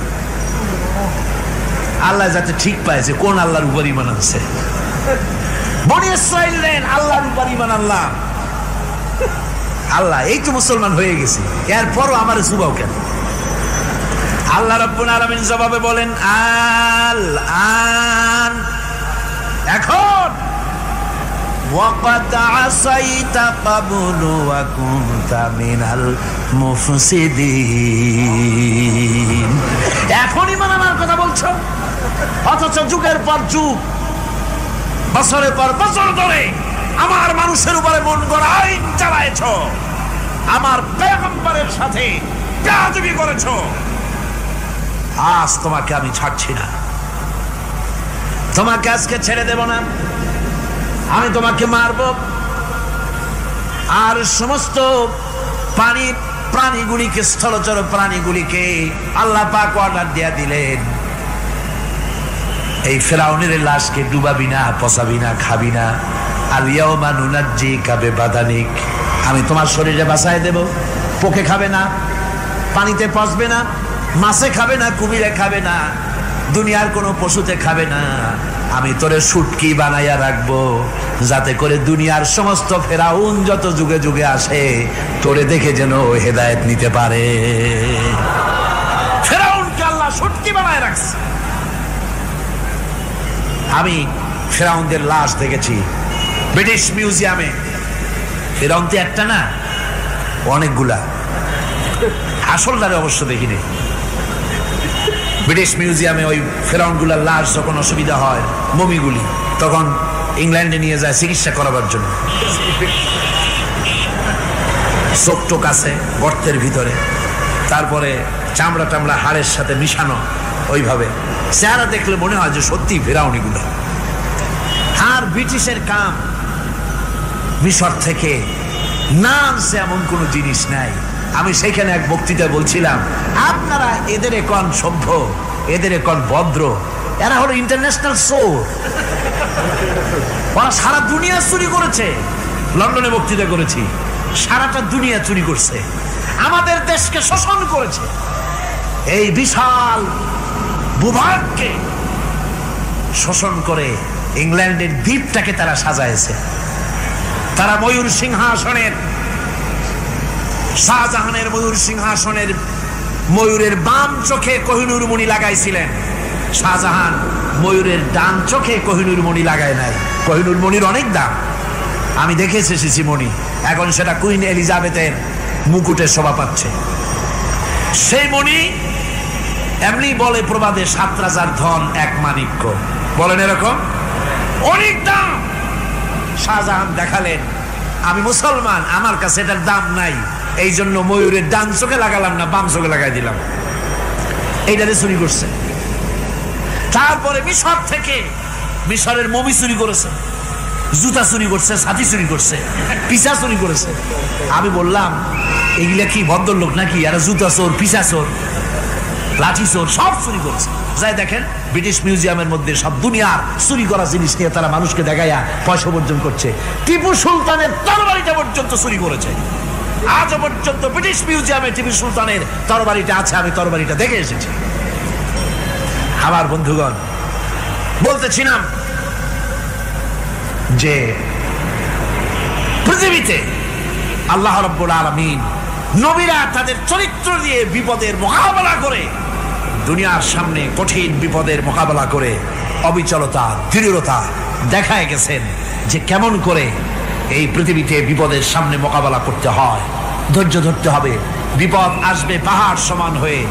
আল্লাহ যাতে ঠিক পায় যে কোন আল্লাহর উপর ঈমান আনছে। বনি ইসরাঈল আল্লাহর উপর ঈমান আনলাম। আল্লাহ এই তো মুসলমান হয়ে গেছি, এরপরও আমার জুবাও কেন? আল্লাহ রাব্বুল আলামিন জবাবে বলেন, আল আন, এখন ওয়াকাদ আসাইতা ক্বাবলু ওয়া কুনতা মিনাল মুফসিদিন। এখন ইমান আনার কথা বলছো, অথচ যুগের পর যুগ, বছরের পর বছর ধরে আমার মানুষের উপরে মন গড়া আইন চালায়েছ, আমার পয়গম্বরের সাথে বেয়াদবি করেছ। আজ তোমাকে আমি ছাড়ছি না, তোমাকে আজকে ছেড়ে দেব না, আমি তোমাকে মারব। আর সমস্ত প্রাণীগুলিকে, স্থলচর প্রাণীগুলিকে আল্লাহ পাক অর্ডার দিয়া দিলেন, এই ফেরাউনের লাশকে ডুবাবি না, পচাবি না, খাবি না। আল ইয়াউমা নুনাজ্জিকা বিবাদানিক, আমি তোমার শরীরে বাঁচায় দেব। পোকে খাবে না, পানিতে পচবে না, মাছে খাবে না, কুমিরে খাবে না, দুনিয়ার কোনো পশুতে খাবে না। আমি তোরে শুটকি বানাইয়া রাখবো, যাতে করে দুনিয়ার সমস্ত ফেরাউন যত যুগে যুগে আসে তোরে দেখে যেন হেদায়েত নিতে পারে। ফেরাউনকে আল্লাহ শুটকি বানায় রাখছে। আমি ফেরাউনদের লাশ দেখেছি ব্রিটিশ মিউজিয়ামে। ফেরাউন তো একটা না, অনেকগুলা। আসলটারে অবশ্য দেখিনি। ব্রিটিশ মিউজিয়ামে ওই ফেরাউনগুলার লাশ যখন অসুবিধা হয়, মমিগুলি, তখন ইংল্যান্ডে নিয়ে যায় চিকিৎসা করাবার জন্য। চোখ টোক আছে গর্তের ভিতরে, তারপরে চামড়া টামড়া হাড়ের সাথে মিশানো, ওইভাবে চেহারা দেখলে মনে হয় যে সত্যি ফেরাউনিগুলো। আর ব্রিটিশের কাম মিশর থেকে না আনছে এমন কোনো জিনিস নাই। আমি সেইখানে এক বক্তৃতা বলছিলাম, আপনারা এদের এখন সভ্য, এদের এখন ভদ্র, এরা হলো ইন্টারন্যাশনাল চোর। ওরা সারা দুনিয়া চুরি করেছে। লন্ডনে বক্তৃতা করেছি, সারাটা দুনিয়া চুরি করছে, আমাদের দেশকে শোষণ করেছে। এই বিশাল ভূভাগকে শোষণ করে ইংল্যান্ডের দ্বীপটাকে তারা সাজাইছে। তারা ময়ূর সিংহাসনের, শাহজাহানের ময়ূর সিংহাসনের ময়ূরের বাম চোখে কোহিনূর মণি লাগাইছিলেন। শাহজাহান ময়ূরের ডান চোখে কোহিনূর মণি লাগায় নাই। কোহিনূর মণির অনেক দাম, আমি দেখে এসেছি মণি। এখন সেটা কুইন এলিজাবেথের মুকুটে শোভা পাচ্ছে। সেই মণি এমনি বলে প্রবাদে, 7 রাজার ধন 1 মাণিক্য, বলেন এরকম অনেক দাম। শাহজাহান দেখালেন, আমি মুসলমান, আমার কাছে এটার দাম নাই, এই জন্য ময়ূরের ডান চোখে লাগালাম না, বাম চোখে লাগাই দিলাম। এইটারে চুরি করছে। তারপরে মিশর থেকে, মিশরের মমি চুরি করেছে, জুতা চুরি করছে, ছাতি চুরি করছে, পিসা চুরি করেছে। আমি বললাম, এগুলা কি ভদ্রলোক নাকি? আর জুতা চোর, পিসা চোর, লাঠি চোর, সব চুরি করছে। যাই দেখেন ব্রিটিশ মিউজিয়ামের মধ্যে সব দুনিয়ার চুরি করা জিনিস নিয়ে তারা মানুষকে দেখাইয়া পয়সা উপার্জন করছে। টিপু সুলতানের তরবারিটা পর্যন্ত চুরি করেছে। আজও পর্যন্ত ব্রিটিশ মিউজিয়ামে টিপু সুলতানের তরবারিটা আছে, আমি তরবারিটা দেখে এসেছি। আমার বন্ধুগণ, বলতেছিলাম যে পৃথিবীতে আল্লাহ রাব্বুল আলামিন নবীরা তাদের চরিত্র দিয়ে বিপদের মোকাবেলা করে, দুনিয়ার সামনে কঠিন বিপদের মোকাবেলা করে অবিচলতা, দৃঢ়তা দেখায় গেছেন যে কেমন করে এই পৃথিবীতে বিপদের সামনে মোকাবেলা করতে হয়। ধৈর্য ধরতে হবে, বিপদ আসবে পাহাড় সমান হয়ে,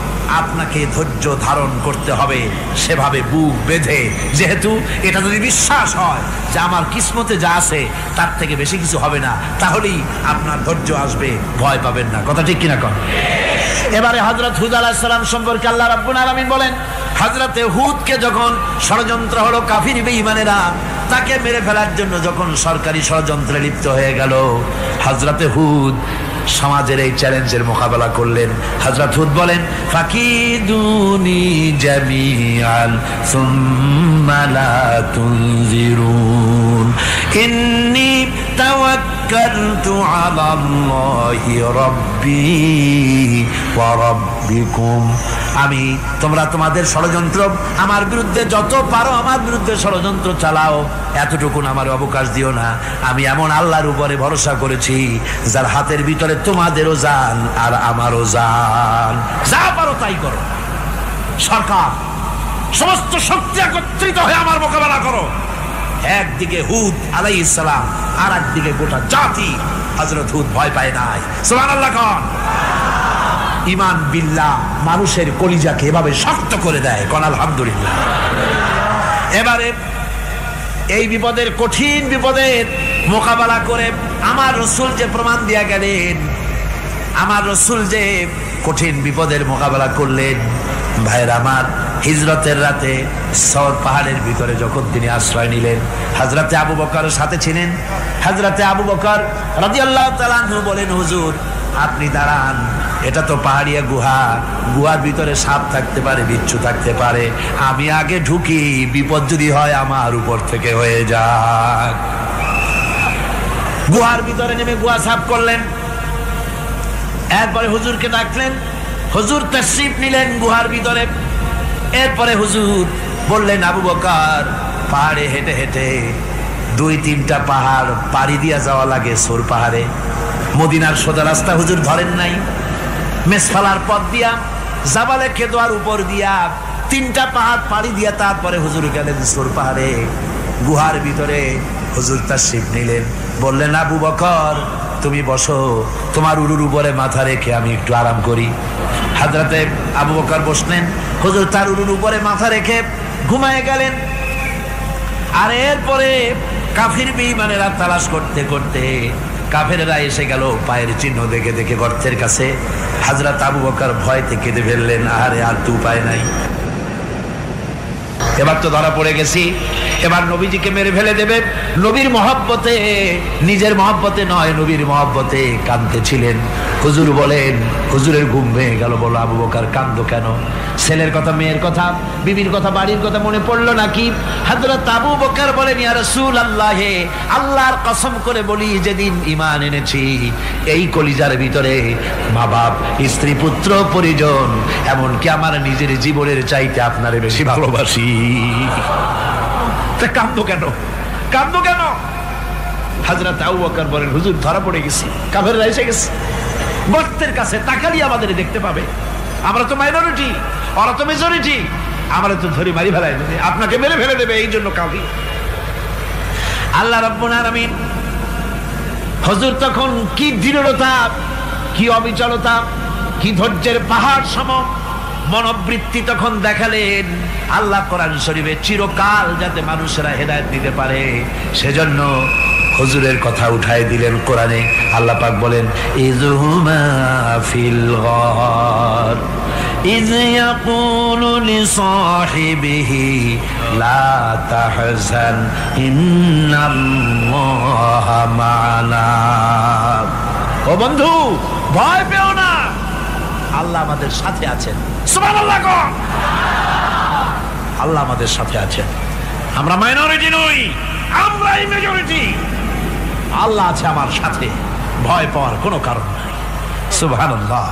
আপনাকে ধৈর্য ধারণ করতে হবে সেভাবে বুক বেঁধে। যেহেতু এটা যদি বিশ্বাস হয় যে আমার কিসমতে যা আছে তার থেকে বেশি কিছু হবে না, তাহলেই আপনার ধৈর্য আসবে, ভয় পাবেন না। কথা ঠিক কিনা কন? এবারে হযরত হুদ আলাইহিস সালাম সম্পর্কে আল্লাহ রাব্বুল আলামিন বলেন, হযরতে হুদকে যখন ষড়যন্ত্র হলো, কাফির বেঈমানেরা তাকে মেরে ফেলার জন্য যখন সরকারি ষড়যন্ত্রে লিপ্ত হয়ে গেল, হযরতে হুদ সমাজের এই চ্যালেঞ্জের মোকাবেলা করলেন। হযরত হুদ বলেন, ফাকিদুনি জামিআন সুম্মা লা তুনজিরুন ইন্নী তাওয়াক্কালতু তাওয়াক্কালতু আলাল্লাহি রাব্বি ওয়া রাব্বিকুম। আমি তোমরা তোমাদের ষড়যন্ত্র আমার বিরুদ্ধে যত পারো আমার বিরুদ্ধে ষড়যন্ত্র চালাও, এতটুকু আমার অবকাশ দিও না। আমি এমন আল্লাহর উপরে ভরসা করেছি যার হাতের ভিতরে তোমাদেরও জান আর আমারও জান। যা পারো তাই করো। সরকার সমস্ত শক্তি একত্রিত হয়ে আমার মোকাবেলা করো। একদিকে হুদ আলাইহিস সালাম, আর একদিকে গোটা জাতি। হযরত হুদ ভয় পায় নাই। সুবহানাল্লাহ কোন। ঈমান বিল্লাহ মানুষের কলিজাকে এভাবে শক্ত করে দেয়। কোন আলহামদুলিল্লাহ। এবারে এই বিপদের, কঠিন বিপদের মোকাবেলা করে আমার রাসূল যে প্রমাণ দিয়া গেলেন, আমার রাসূল যে কঠিন বিপদের মোকাবেলা করলেন, ভাইরা আমার, হিজরতের রাতে সওর পাহাড়ের ভিতরে যখন তিনি আশ্রয় নিলেন, হযরতে আবু বকরের সাথে ছিলেন। হযরতে আবু বকর রাদিয়াল্লাহু তাআলা আনহু বলেন, হুজুর আপনি দাঁড়ান, এটা তো পাহাড়িয়া গুহা, গুহার ভিতরে সাপ থাকতে পারে, বিচ্ছু থাকতে পারে, আমি আগে ঢুকি, বিপদ যদি হয় আমার উপর থেকে হয়ে যাক। গুহার ভিতরে নেমে গুহা সাফ করলেন। এরপরে হুজুরকে ডাকলেন, হুজুর তাশরীফ নিলেন গুহার ভিতরে। এরপরে হুজুর বললেন, আবু বকর পাহাড়ে হেঁটে হেঁটে 2-3টা পাহাড় পাড়ি দিয়া যাওয়া লাগে সোর পাহাড়ে। মদিনার সোজা রাস্তা হুজুর ধরেন নাই, মেসফালার পথ দিয়া জাবালে কেদোয়ার উপর দিয়া 3টা পাহাড় পাড়ি দিয়া তারপরে হুজুর গেলেন সোর পাহাড়ে। গুহার ভিতরে হুজুর তাশরীফ নিলেন। বললেন, আবু বকর তুমি বসো, তোমার উরুর উপরে মাথা রেখে আমি একটু আরাম করি। হযরতে আবু বকর বসলেন, হুজুর তার উরুর উপরে মাথা রেখে ঘুমায় গেলেন। আর এরপরে কাফির বেঈমানেরা তালাশ করতে করতে কাফেরেরা এসে গেল পায়ের চিহ্ন দেখে দেখে গর্তের কাছে। হযরত আবু বকর ভয়তে কেঁদে ফেললেন, আরে আর তো উপায় নাই, এবার তো ধরা পড়ে গেছি, এবার নবীজিকে মেরে ফেলে দেবে। নবীর মহব্বতে, নিজের মহব্বতে নয়, নবীর মহব্বতে কাঁদতেছিলেন। হুজুর বলেন, হুজুরের ঘুম ভেঙে গেল। বলো, আবু বকর কাঁদো কেন? ছেলের কথা, মেয়ের কথা, বিবির কথা, বাড়ির কথা মনে পড়লো নাকি? হযরত আবু বকর বলেন, ইয়া রাসূলুল্লাহ, আল্লাহর কসম করে বলি, যেদিন ঈমান এনেছি এই কলিজার ভিতরে মা বাপ, স্ত্রী, পুত্র, পরিজন, এমনকি আমার নিজের জীবনের চাইতে আপনারে বেশি ভালোবাসি। কাঁদো কেন? কাঁদো কেন? হযরত আবু বকর বলেন, হুজুর ধরা পড়ে গেছি, কাফেররা এসে গেছে গর্তের কাছে, তাকালি আমাদের দেখতে পাবে, আমরা তো মাইনরিটি, ওরা তো মেজরিটি, আমরা তো ধরি মারি ফেলাই দেবে, আপনাকে মেরে ফেলে দেবে, এই জন্য কাঁদি। আল্লাহ রাব্বুল আলামিন, হুজুর তখন কি দৃঢ়তা, কি অবিচলতা, কি ধৈর্যের পাহাড় সম মনোবৃত্তি তখন দেখালেন। আল্লাহ কোরআন শরীফে চিরকাল যাতে মানুষেরা হেদায়েত দিতে পারে সেজন্য হুজুরের কথা উঠায় দিলেন কোরআনে। আল্লাহ পাক বলেন, ইযহুমা ফিল গার ইয ইয়াকুলু লিসাহিবিহি লা তাহজান ইন্নাল্লাহা মা'ানা। ও বন্ধু, ভয় পেও না, আল্লাহ আমাদের সাথে আছেন। সুবহানাল্লাহ। আল্লাহ আমাদের সাথে আছেন। আমরা মাইনরিটি নই, আমরাই মেজরিটি। আল্লাহ আছে আমার সাথে, ভয় পাওয়ার কোনো কারণ নাই। সুবহানাল্লাহ।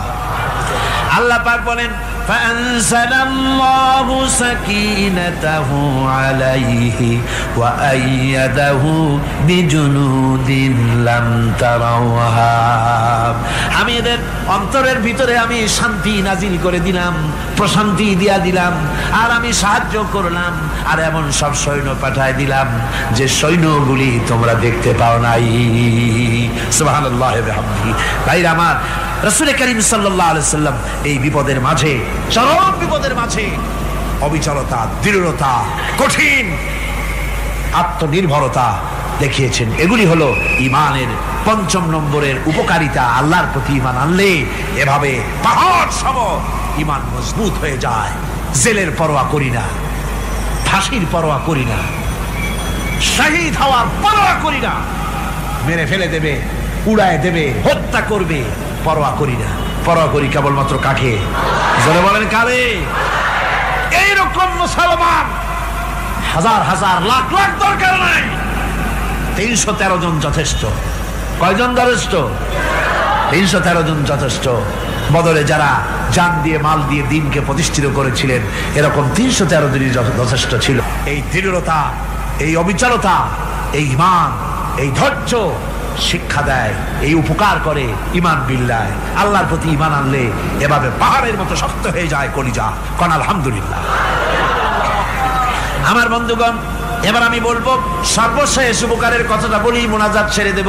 আল্লাহ পাক বলেন, ফাআনসালাল্লাহু সাকিনাতাহু আলাইহি ওয়া আইয়াদাহু বিজুনুদিন লাম তারাওহা। আমি এদের অন্তরের ভিতরে আমি শান্তি নাজিল করে দিলাম, প্রশান্তি দিয়া দিলাম, আর আমি সাহায্য করলাম, আর এমন সব সৈন্য পাঠায় দিলাম যে সৈন্যগুলি তোমরা দেখতে পাও নাই। সুবহানাল্লাহ ওয়া বিহামদিহি। ভাইরা আমার, রাসূল করিম সাল্লাল্লাহু আলাইহি সাল্লাম এই বিপদের মাঝে, চরম বিপদের মাঝে অবিচলতা, দৃঢ়তা, কঠিন আত্মনির্ভরতা দেখিয়েছেন। এগুলি হলো ঈমানের 5 নম্বরের উপকারিতা। আল্লাহর প্রতি ঈমান আনলে এভাবে পাহাড় সম ঈমান মজবুত হয়ে যায়। জেলের পরোয়া করি না, ফাঁসির পরোয়া করি না, শহীদ হওয়ার পরোয়া করি না, মেরে ফেলে দেবে, উড়ায় দেবে, হত্যা করবে, পরোয়া করি না। পরোয়া করি কেবলমাত্র কাকে? জোরে বলেন, কারে? এইরকম মুসলমান হাজার হাজার লাখ লাখ দরকার নাই, 313 জন যথেষ্ট। কয়জন যথেষ্ট? 313 জন যথেষ্ট। বদরে যারা জান দিয়ে মাল দিয়ে দিনকে প্রতিষ্ঠিত করেছিলেন, এরকম 313 জনই যথেষ্ট ছিল। এই দৃঢ়তা, এই অবিচলতা, এই ঈমান, এই ধৈর্য শিক্ষা দেয়, এই উপকার করে ঈমান বিল্লাহ। আল্লাহর প্রতি ঈমান আনলে এভাবে পাহাড়ের মতো শক্ত হয়ে যায় কলিজা। কোন আলহামদুলিল্লাহ। আমার বন্ধুগণ, এবার আমি বলবো সর্বশেষ উপকারের কথাটা বলি, মোনাজাত ছেড়ে দেব।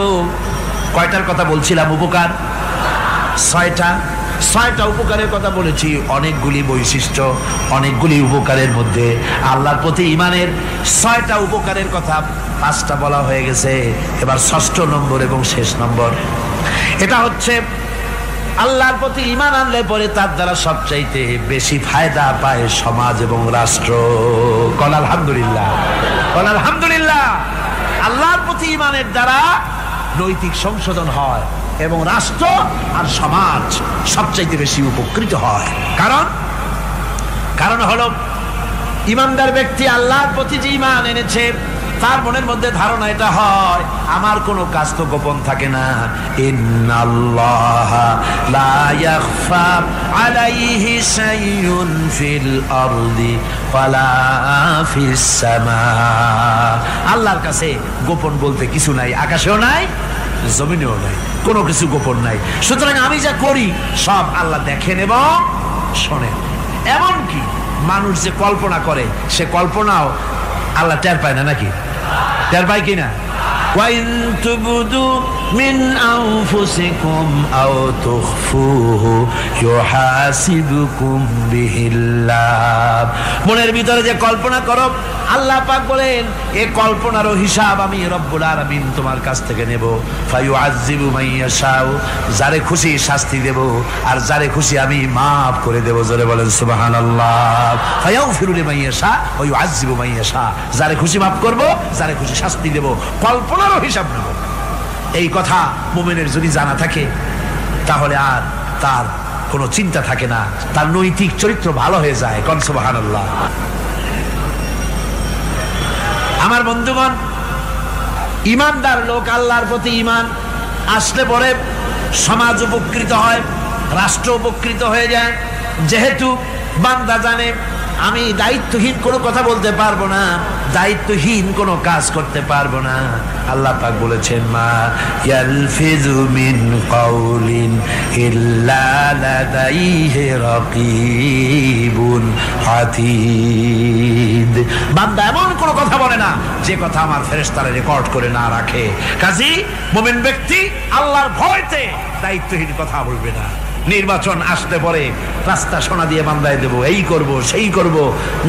কয়টার কথা বলছিলাম? উপকার 6টা উপকারের কথা বলেছি। অনেকগুলি বৈশিষ্ট্য, অনেকগুলি উপকারের মধ্যে আল্লাহর প্রতি ঈমানের 6টা উপকারের কথা 5টা বলা হয়ে গেছে। এবার 6ষ্ঠ নম্বর এবং শেষ নম্বর, এটা হচ্ছে আল্লাহর প্রতি ঈমান আনলে পরে তার দ্বারা সবচাইতে বেশি ফায়দা পায় সমাজ এবং রাষ্ট্র। কোন আলহামদুলিল্লাহ, কোন আলহামদুলিল্লাহ। আল্লাহর প্রতি ঈমানের দ্বারা নৈতিক সংশোধন হয় এবং রাষ্ট্র আর সমাজ সবচাইতে বেশি উপকৃত হয়। কারণ হলো ঈমানদার ব্যক্তি আল্লাহর প্রতি যে ঈমান এনেছে, তার মনের মধ্যে ধারণা এটা হয়, আমার কোনো কাজ তো গোপন থাকে না। ইন্নাল্লাহা লা ইয়াখফা আলাইহি শাইউন ফিল আরদি ওয়ালা ফিস সামা। আল্লাহর কাছে গোপন বলতে কিছু নাই, আকাশেও নাই, জমিনেও নাই, কোনো কিছু গোপন নাই। সুতরাং আমি যা করি সব আল্লাহ দেখেন এবং শোনেন। এমনকি মানুষ যে কল্পনা করে, সে কল্পনাও আল্লাহ টের পায় না, নাকি? টের পায় কিনা? وَإِن تُبْدُوا مِنْ أَنفُسِكُمْ أَوْ تُخْفُوهُ يُحَاسِبْكُم بِهِ اللَّهُ। মনের ভিতরে যে কল্পনা করো, আল্লাহ পাক বলেন এই কল্পনারও হিসাব আমি রব্বুল আলামিন তোমার কাছ থেকে নেব। ফায়ুআযযিবু মান ইয়াশাউ, যারে খুশি শাস্তি দেব, আর যারে খুশি আমি মাফ করে দেব। জোরে বলেন সুবহানাল্লাহ। ফায়াগফিরু লিমান ইয়াশা ওয়া ইউআযযিবু মান ইয়াশা, যারে খুশি মাফ করব, যারে খুশি শাস্তি দেব, কল্পনারও হিসাব নেব। এই কথা মুমিনের যদি জানা থাকে, তাহলে আর তার কোনো চিন্তা থাকে না, তার নৈতিক চরিত্র ভালো হয়ে যায়। কোন সুবহানাল্লাহ। আমার বন্ধুগণ, ঈমানদার লোক, আল্লাহর প্রতি ঈমান আসলে পরে সমাজ উপকৃত হয়, রাষ্ট্র উপকৃত হয়ে যায়। যেহেতু বান্দা জানে আমি দায়িত্বহীন কোনো কথা বলতে পারবো না, দায়িত্বহীন কোনো কাজ করতে পারবো না। আল্লাহ পাক বলেছেন, মা ইয়ালফিযু মিন কাউলিন ইল্লা লাদাইহি রাকীবুন আতীদ। বান্দা এমন কোনো কথা বলে না যে কথা আমার ফেরেশতারা রেকর্ড করে না রাখে। কাজী মুমিন ব্যক্তি আল্লাহর ভয়তে দায়িত্বহীন কথা বলবে না। নির্বাচন আসতে পরে রাস্তা সোনা দিয়ে বান্দায় দেব, এই করব সেই করব,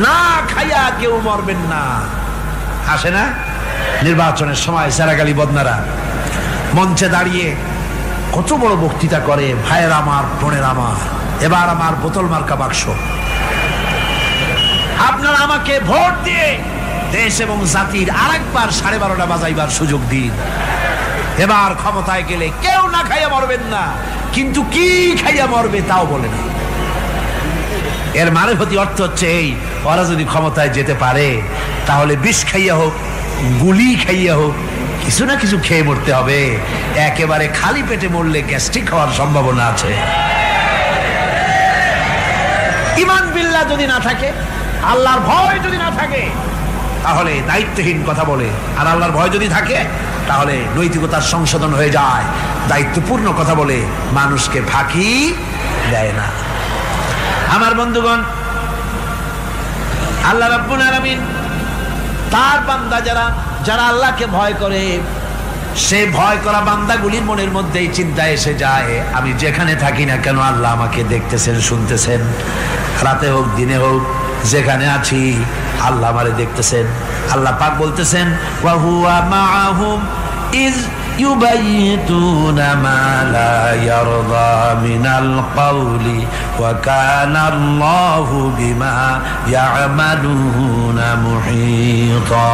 না খাইয়া কেউ মরবেন না। আসে না নির্বাচনের সময় সারাগালি বদনারা মঞ্চে দাঁড়িয়ে কত বড় বক্তৃতা করে, ভাইয়ের আমার, বোনের আমার, এবার আমার বোতল মার্কা বাক্স, আপনারা আমাকে ভোট দিয়ে দেশ এবং জাতির আরেকবার 12:30 বাজাইবার সুযোগ দিন। এবার ক্ষমতায় গেলে কেউ না খাইয়া মরবেন না, কিন্তু কি খাইয়া মরবে তাও বলে না। এর মারফতি অর্থ হচ্ছে এই, ওরা যদি ক্ষমতায় যেতে পারে তাহলে বিষ খাইয়া হোক, গুলি খাইয়া হোক, কিছু না কিছু খেয়ে মরতে হবে। একেবারে খালি পেটে মরলে গ্যাস্ট্রিক হওয়ার সম্ভাবনা আছে। ঈমান বিল্লাহ যদি না থাকে, আল্লাহর ভয় যদি না থাকে, তাহলে দায়িত্বহীন কথা বলে। আর আল্লাহর ভয় যদি থাকে, তাহলে নৈতিকতার সংশোধন হয়ে যায়, দায়িত্বপূর্ণ কথা বলে, মানুষকে ফাঁকি দেয় না। আমার বন্ধুগণ, আল্লাহ রাব্বুল আলামিন তার বান্দা যারা আল্লাহকে ভয় করে, সে ভয় করা বান্দাগুলির মনের মধ্যেই চিন্তা এসে যায়, আমি যেখানে থাকি না কেন আল্লাহ আমাকে দেখতেছেন, শুনতেছেন। রাতে হোক দিনে হোক, যেখানে আছি আল্লাহ আমারে দেখতেছেন। আল্লাহ পাক বলতেছেন, ওয়া হুয়া মাআহুম ইজ ইউবাইতুনা মা লা ইয়ারদা মিনাল কাওলি ওয়া কানা আল্লাহু বিমা ইয়ামালুনা মুহীতা।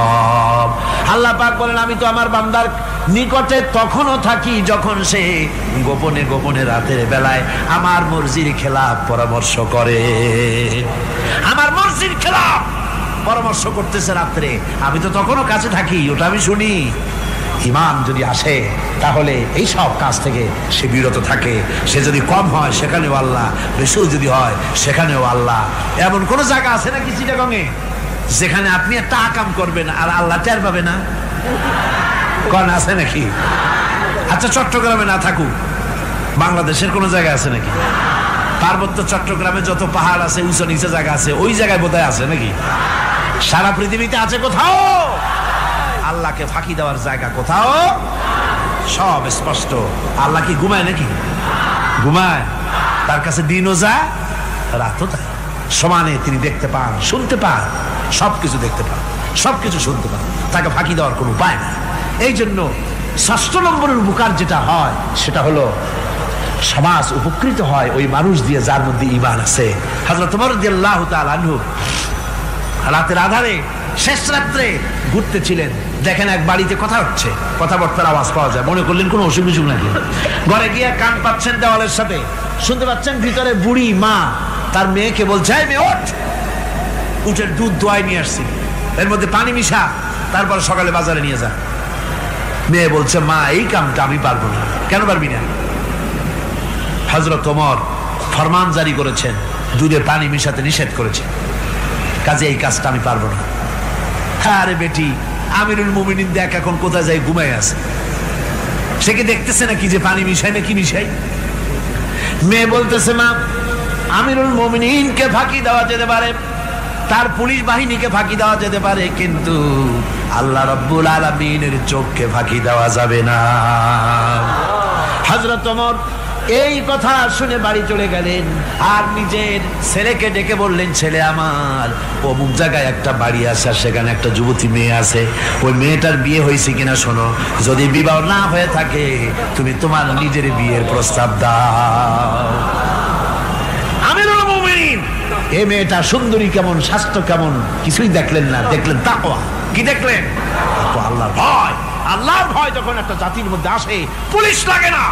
আল্লাহ পাক বলেন, আমি তো আমার বান্দার নিকটে তখনও থাকি যখন সে গোপনে গোপনে রাতের বেলায় আমার মর্জির খেলাফ পরামর্শ করে। আমার মর্জির খেলাফ পরামর্শ করতেছে রাত্রে, আমি তো তখনও কাছে থাকি, ওটা আমি শুনি। ঈমান যদি আসে তাহলে এই সব কাজ থেকে সে বিরত থাকে। সে যদি কম হয় সেখানেও আল্লাহ, বেশিও যদি হয় সেখানেও আল্লাহ। এমন কোন জায়গা আছে নাকি চিটাগংয়ে যেখানে আপনি একটা আকাম করবেন আর আল্লাহ টের পাবে না? কোন আছে নাকি? আচ্ছা চট্টগ্রামে না থাকুক, বাংলাদেশের কোন জায়গা আছে নাকি? পার্বত্য চট্টগ্রামে যত পাহাড় আছে, উঁচু নিচে জায়গা আছে, ওই জায়গায় বোধহয় আছে নাকি? সারা পৃথিবীতে আছে কোথাও? আল্লাহকে ফাঁকি দেওয়ার জায়গা কোথাও? সব স্পষ্ট। আল্লাহ কি ঘুমায় নাকি? ঘুমায়? তার কাছে দিনও যায় রাতও যায়, সমানে তিনি দেখতে পান, শুনতে পান, সবকিছু দেখতে পান, সবকিছু শুনতে পান। তাকে ফাঁকি দেওয়ার কোনো উপায় না। এই জন্য ৬ষ্ঠ নম্বরের উপকার যেটা হয় সেটা হলো সমাজ উপকৃত হয় ওই মানুষ দিয়ে যার মধ্যে ঈমান আছে। হযরত ওমর রাদিয়াল্লাহু তাআলা আনহু রাতের আধারে শেষ রাত্রে ঘুরতেছিলেন, দেখেন এক বাড়িতে কথা হচ্ছে, কথাবার্তার আওয়াজ পাওয়া যায়। মনে করলেন কোনো অসুখ বিসুখ নাকি। ঘরে গিয়ে কান পাচ্ছেন দেওয়ালের সাথে, শুনতে পাচ্ছেন ভিতরে বুড়ি মা তার মেয়েকে বলছে, এই মেয়ে ওঠ, উঠের দুধ দোয়াই নিয়ে আসছি, এর মধ্যে পানি মিশা, তারপর সকালে বাজারে নিয়ে যা। মেয়ে বলছে, মা এই কামটা আমি পারবো না। কেন পারবি না? হযরত ওমর ফরমান জারি করেছেন, দুধে পানি মিশাতে নিষেধ করেছেন, কাজে এই কাজটা আমি পারবো না। আরে বেটি, আমিরুল মুমিনিন দেখ এখন কোথায় যায়, ঘুমায় আছে, সে কি দেখতেছে নাকি যে পানি মিশাই না কি মিশাই? মেয়ে বলতেছে, মা আমিরুল মুমিনিনকে ফাঁকি দেওয়া যেতে পারে, তার পুলিশ বাহিনীকে ফাঁকি দেওয়া যেতে পারে, কিন্তু আল্লাহ রাব্বুল আলামিনের চোখকে ফাঁকি দেওয়া যাবে না। হযরত ওমর এই কথা শুনে বাড়ি চলে গেলেন আর নিজের ছেলেকে ডেকে বললেন, ছেলে আমার, অমুক জায়গায় একটা বাড়ি আছে, আর সেখানে একটা যুবতী মেয়ে আছে, ওই মেয়েটার বিয়ে হয়েছে কিনা শোনো, যদি বিবাহ না হয়ে থাকে তুমি তোমার নিজের বিয়ের প্রস্তাব দাও। আমিরুল মুমিনিন এই মেয়েটা সুন্দরী কেমন, স্বাস্থ্য কেমন কিছুই দেখলেন না, দেখলেন তাকওয়া। কি দেখলেন? আল্লাহর ভয়। আল্লাহর ভয় যখন একটা জাতির মধ্যে আসে, পুলিশ লাগে না।